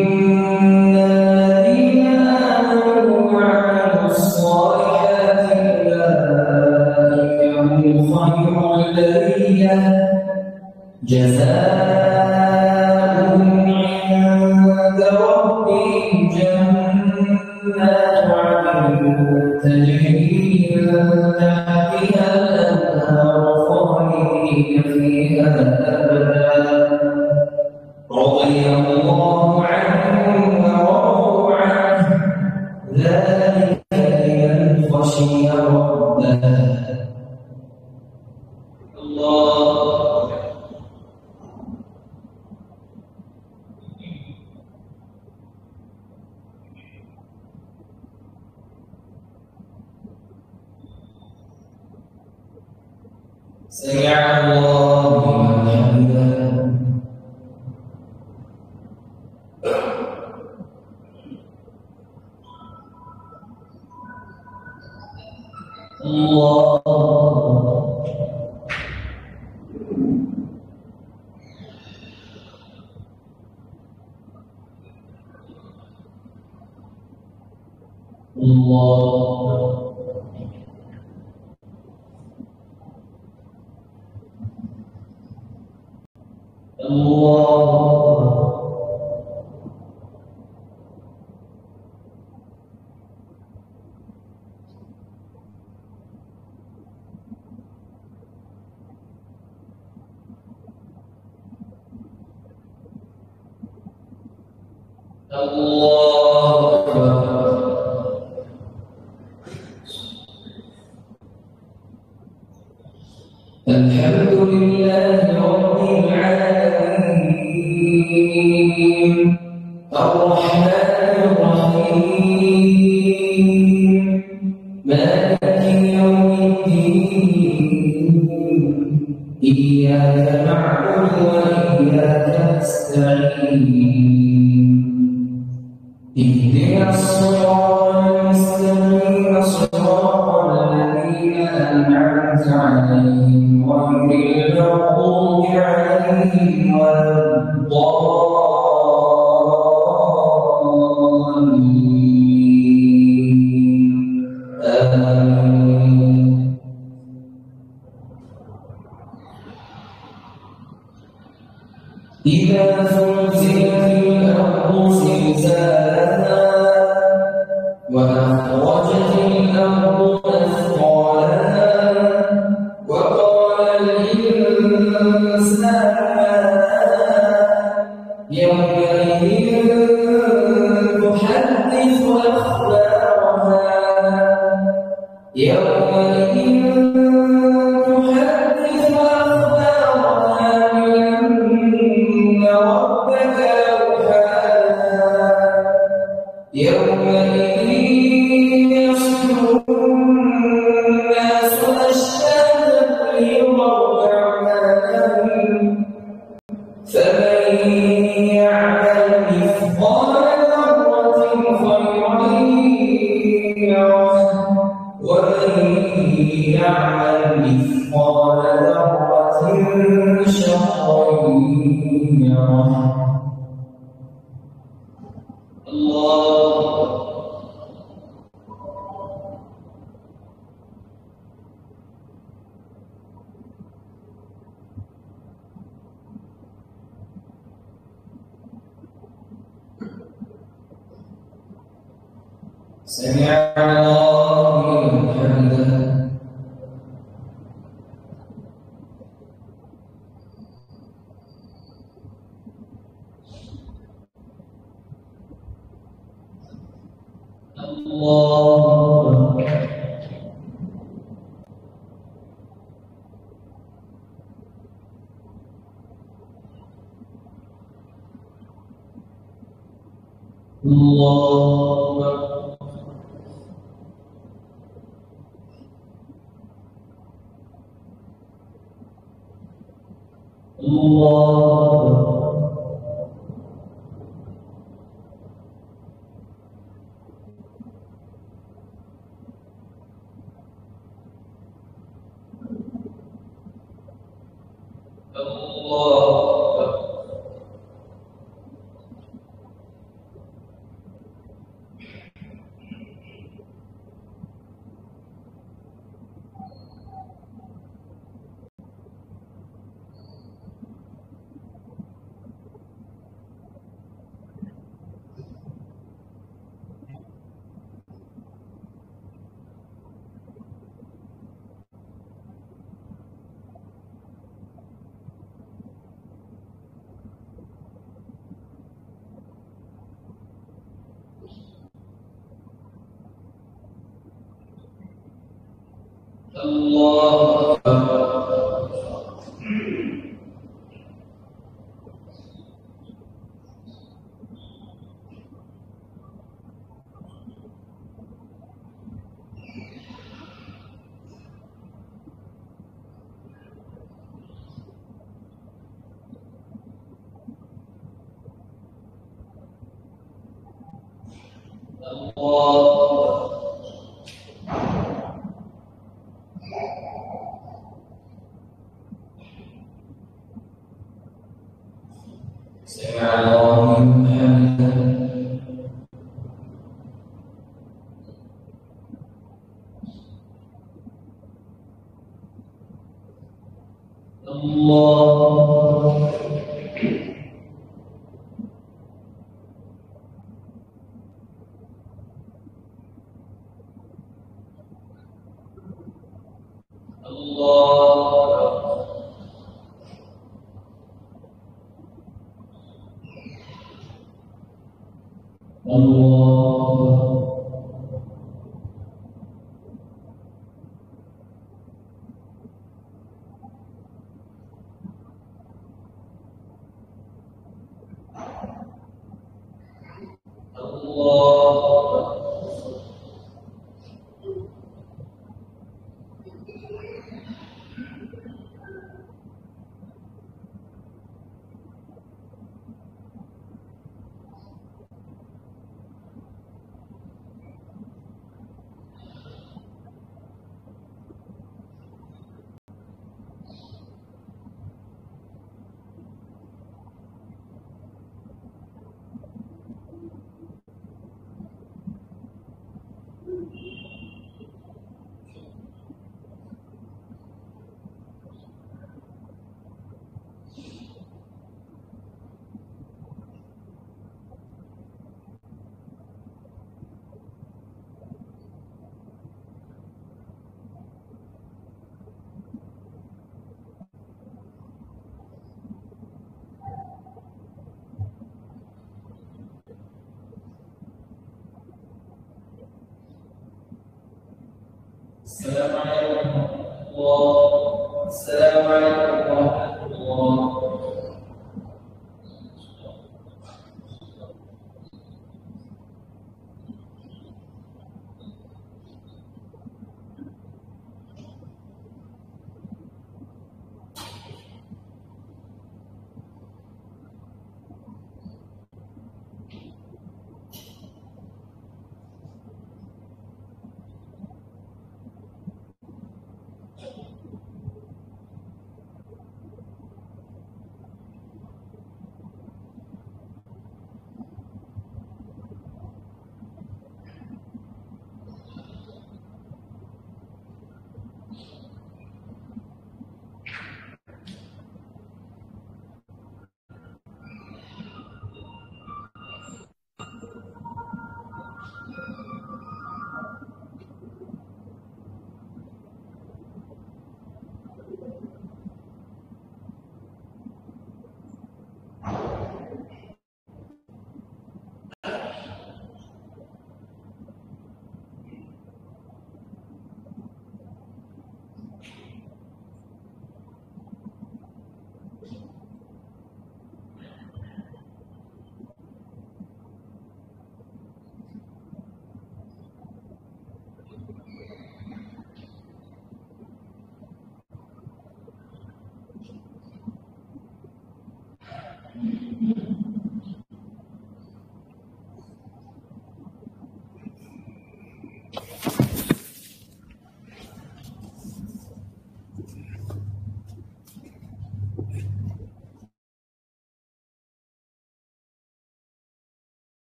الذين آمنوا وعملوا الصالحات أولئك هم خير البرية جزاؤهم عند ربهم جنات عدن تجري من تحتها الأنهار خالدين فيها أبدا رضي الله عنهم ورضوا عنه ذلك لمن خشي ربه الله سمع الله لمن حمده الله الحمد لله رب العالمين الرحمن الرحيم مالك يوم الدين إياك نعبد وإياك نستعين اهدنا الصراط المستقيم صراط الذين أنعمت عليهم غير المغضوب عليهم ولا الضالين آمين إذا زلزلت الأرض زلزالها وأخرجت الأرض أثقالها وقال الإنسان يومئذ تحدث أخبارها يومئذ تحدث أخبارها بأن ربك أوحاها يومئذ يصدر الناس أشتاتا ليروا أعمالهم فمن يعمل مثقال ذرة خيرا يره ومن يعمل مثقال ذرة شرا يره الله سمع الله لمن حمده الله الله سمع الله لمن حمده الله السلام عليكم ورحمة الله. السلام عليكم ورحمة الله.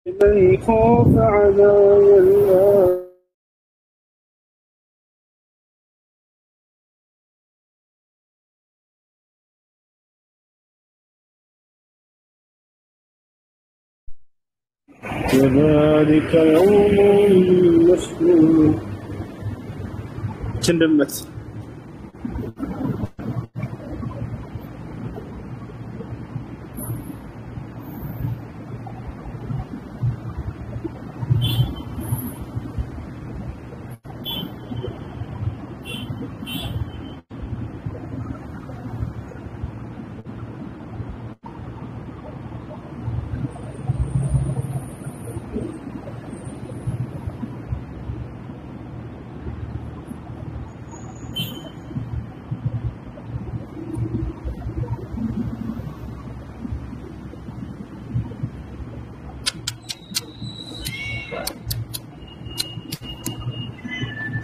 من خاف عذاب الله وذلك يوم مسلم شندمت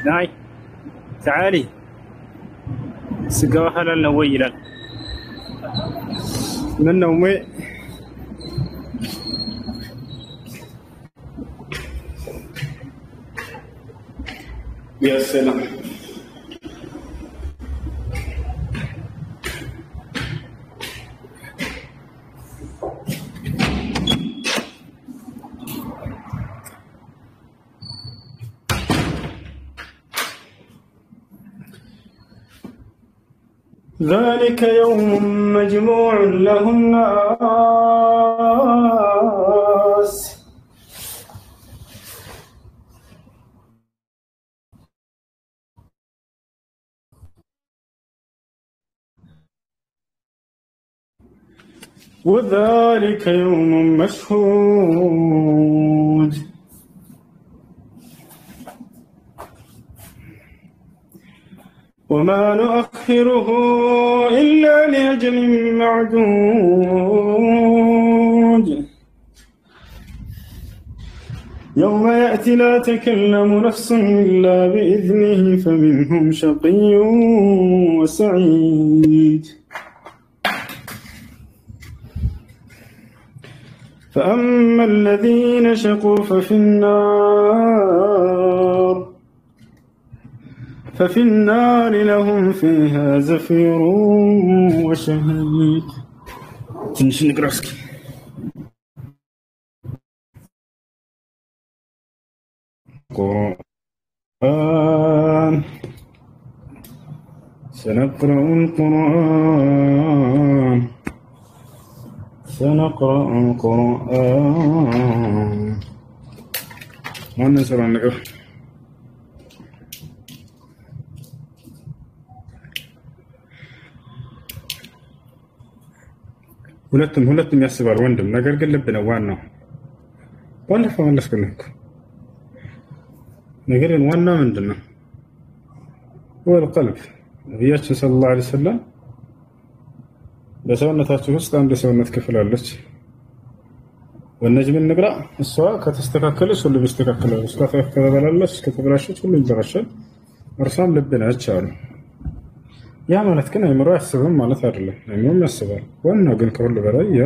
ناي تعالي سقوا حلال نويلا من نومي يا سلام ذلك يوم مجموع له الناس وذلك يوم مشهود وما نؤخره إلا لأجل معدود يوم يأتي لا تكلم نفس إلا بإذنه فمنهم شقي وسعيد فأما الذين شقوا ففي النار لهم فيها زفير وشهيق. تنشي نقرأسكي قرآن سنقرأ القرآن ما ننسى عن نقرأ ሁለቱም ያስባል ወንድም ነገር ግን ልብ ነው ዋናው ባለፈው አለስከነኩ ነገር ግን ዋናው ምንድነው ወልቀልብ ነብያችን ሰለላሁ ዐለይሂ ወሰለም በሰውነታችን ውስጥ አንድ ሰውነት ክፍል አለች ወነጅም ንግራ እሷ ከተስተካከለች ሁሉ ይስተካከላል እሷ ከተበላለች ከተበላሸች ሁሉ ይበላሻል እርሷም ልብ ነች አሉ ያ ማለት ግን አይምሮ ያስብም ማለት አይደለም አይምሮም ያስባል ዋናው ግን ከሁሉ በላይ ያ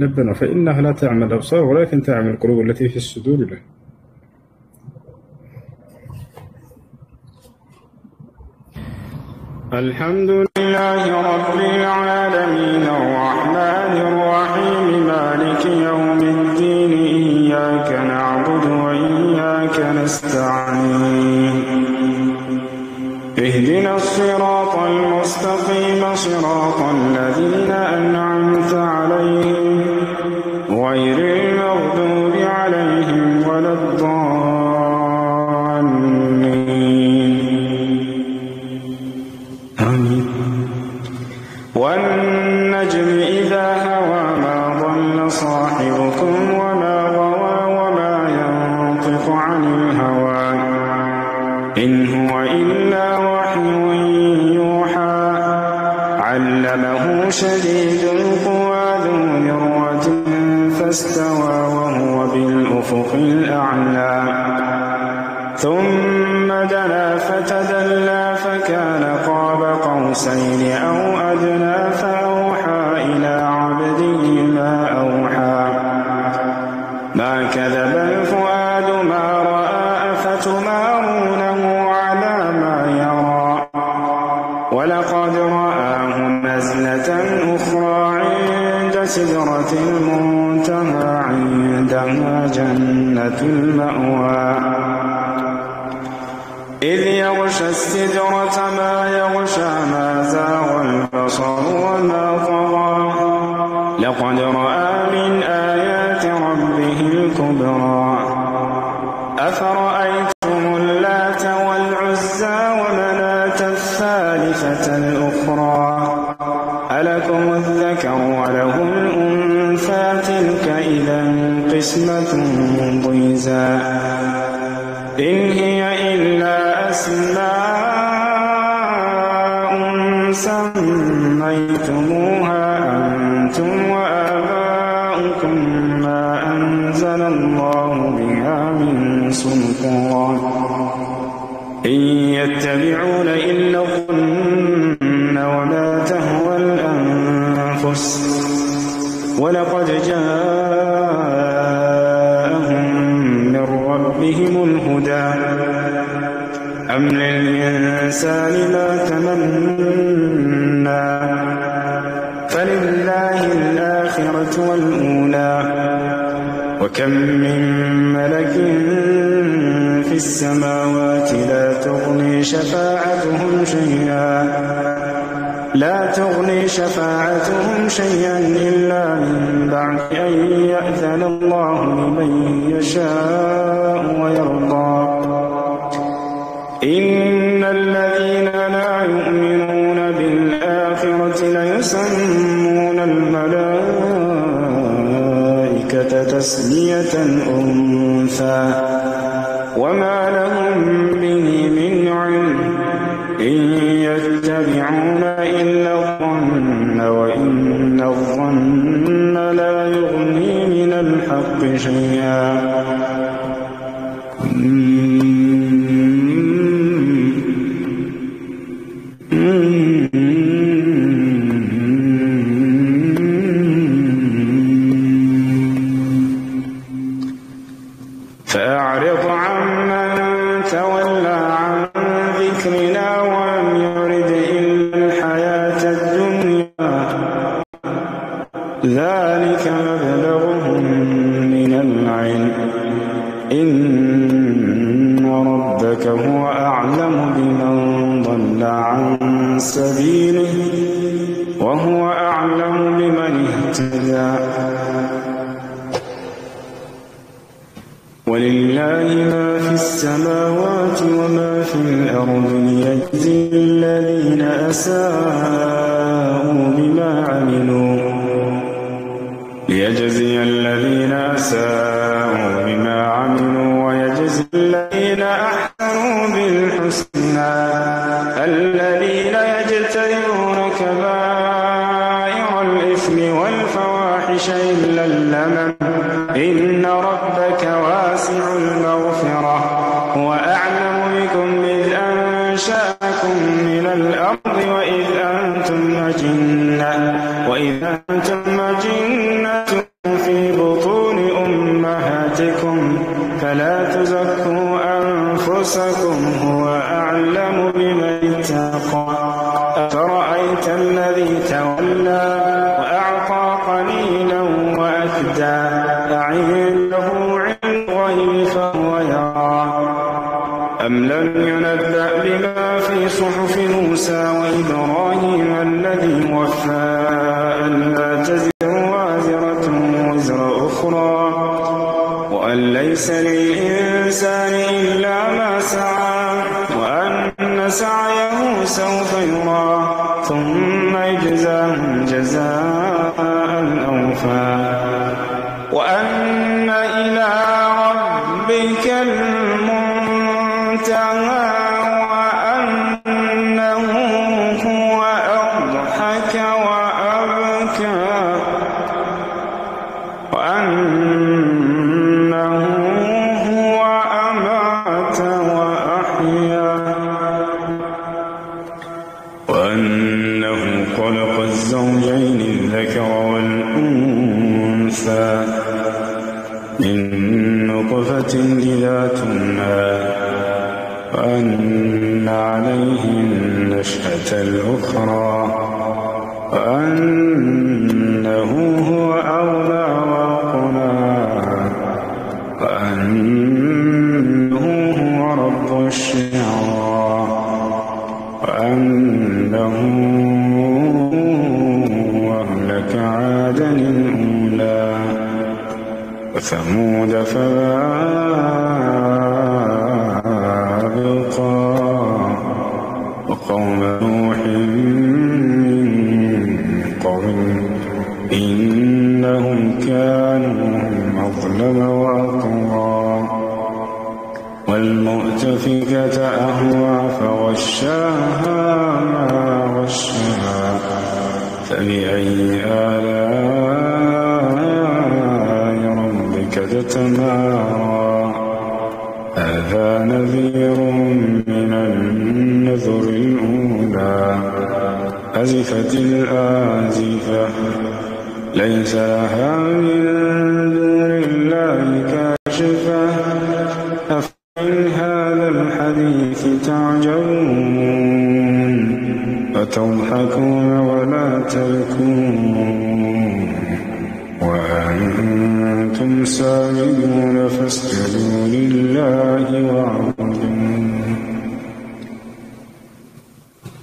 ልብ ነው فإنها لا تعمل الأبصار ولكن تعمل القلوب التي في الصدور له الحمد لله رب العالمين الرحمن الرحيم مالك يوم الدين إياك نعبد وإياك نستعين اهدنا الصراط المستقيم صراط الذين أنعمت استوى وهو بالأفق الأعلى ثم دنا فتدلى فكان قاب قوسين أو أدنى فأوحى إلى عبده ما أوحى ما كذب الفؤاد ما رأى أفتمارونه على ما يرى ولقد رآه نزلة أخرى عند سدرة المنتهى عندها جنة المأوى إذ يغشى السدرة ما يغشى ما زاغ البصر وما طغى لقد رأى من آيات ربه الكبرى أفرأيتم اللات والعزى ومناة الثالثة الأخرى ألكم الذكر وله الأنثى تلك إذا قسمة ضيزى إن هي إلا أسماء سميتموها أنتم وآباؤكم ما أنزل الله بها من سلطان إن يتبعون إلا الظن وما تهوى الأنفس ولقد جاءهم من ربهم الهدى أم للإنسان ما تمنى فلله الآخرة والأولى وكم من ملك في السماوات لا تغني شفاعتهم شيئا إلا من بعد أن يأذن الله لمن يشاء ويرضى إن الذين لا يؤمنون بالآخرة ليسمون الملائكة تسمية أنثى وما لهم به من علم إن يتبعون إلا الظن وإن الظن لا يغني من الحق شيئا فأعرض عمن تولى عن ذكرنا ولم يرد إلا الحياة الدنيا ذلك مبلغهم من العلم إن ربك هو أعلم بمن ضل عن سبيله وهو أعلم بمن اهتدى ولله ما في السماوات وما في الأرض ليجزي الذين أساءوا بما عملوا ويجزي الذين أحسنوا بالحسنى الذين يجتنبون كبائر الإثم والفواحش إلا اللمم إن ربك واسع المغفرة هو أعلم بكم إذ أنشأكم من الأرض وإذ أنتم أجنة في بطون أمهاتكم فلا تزكوا أنفسكم هو أعلم بمن اتقى أفرأيت الذي تولى وأعطى قليلا وأكدى أعنده علم الغيب فهو يرى أم لم ينبأ بما في صحف موسى وإبراهيم الذي وفى ألا تزر وازرة وزر أخرى وأن ليس للإنسان إلا ما سعى وأن سعيه سوف يرى ثم يجزاه الجزاء الأوفى وأن إلى ربك المنتهى وأنه هو أضحك وأبكى وأنه والأنثى من نطفة إذا تمنى وأن عليه النشأة الأخرى وأنه هو أغنى وأقنى وأنه هو رب الشعرى وأنه أهلك عادا الأولى وثمود فأبقى وقوم نوح من قبل إنهم كانوا أظلم وأطغى والمؤتفكة أهوى فغشاها ما غشاها فبأي آلاء ربك تتمارى هذا نذير من النذر الأولى أزفت الآزفة ليس لها من دون الله كاشفة أفمن هذا الحديث تعجبون وتضحكون ولا تبكون وأنتم سامدون فاسجدوا لله واعبدوا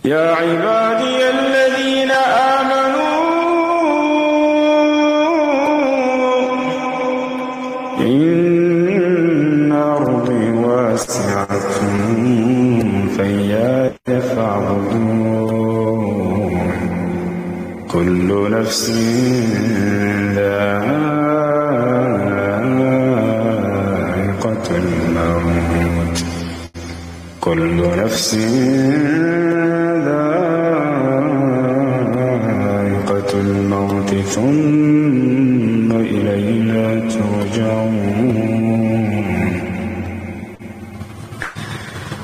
يا عبادي الذين آمنوا إن أرضي واسعة فإياي فاعبدون كل نفس ذائقة الموت كل نفس ذائقة الموت ثم إلينا ترجعون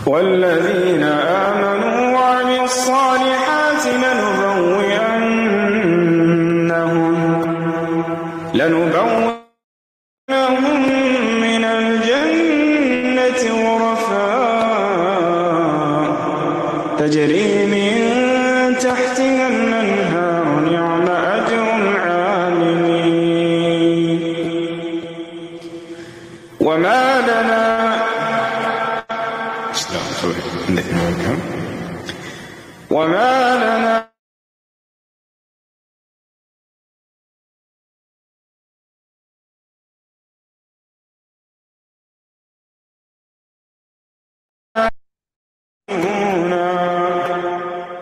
والذين آمنوا وعملوا الصالحات لنبوئنهم من الجنة غرفا تجري من تحتها الأنهار نعم أجر العاملين وما لنا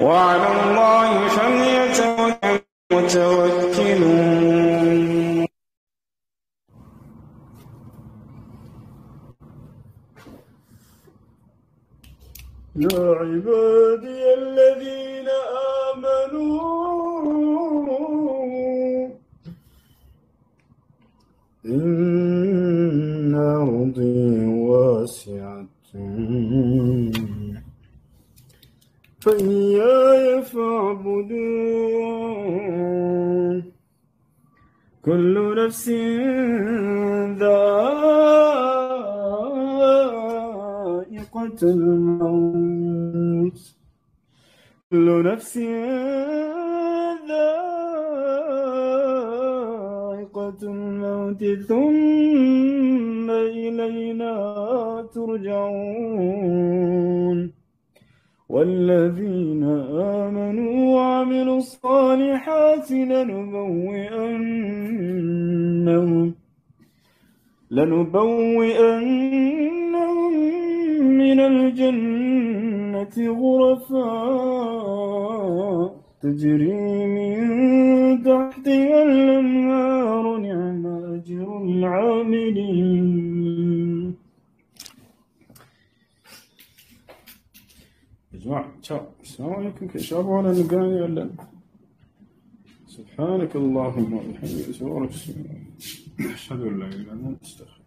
وعلى الله فليتوكل المتوكلون يا عبادي الذين آمنوا إن أرضي واسعة فإياي فاعبدون كل نفس ذائقة الموت كل نفس ذائقة الموت ثم إلينا ترجعون والذين آمنوا وعملوا الصالحات لنبوئنهم من الجنة غرفا تجري من تحتها الأنهار نعم أجر العاملين. يا جماعة السلام عليكم كيف شابونا نقاني ولا سبحانك اللهم وبحمدك أشهد أن لا إله إلا أنت أستغفرك.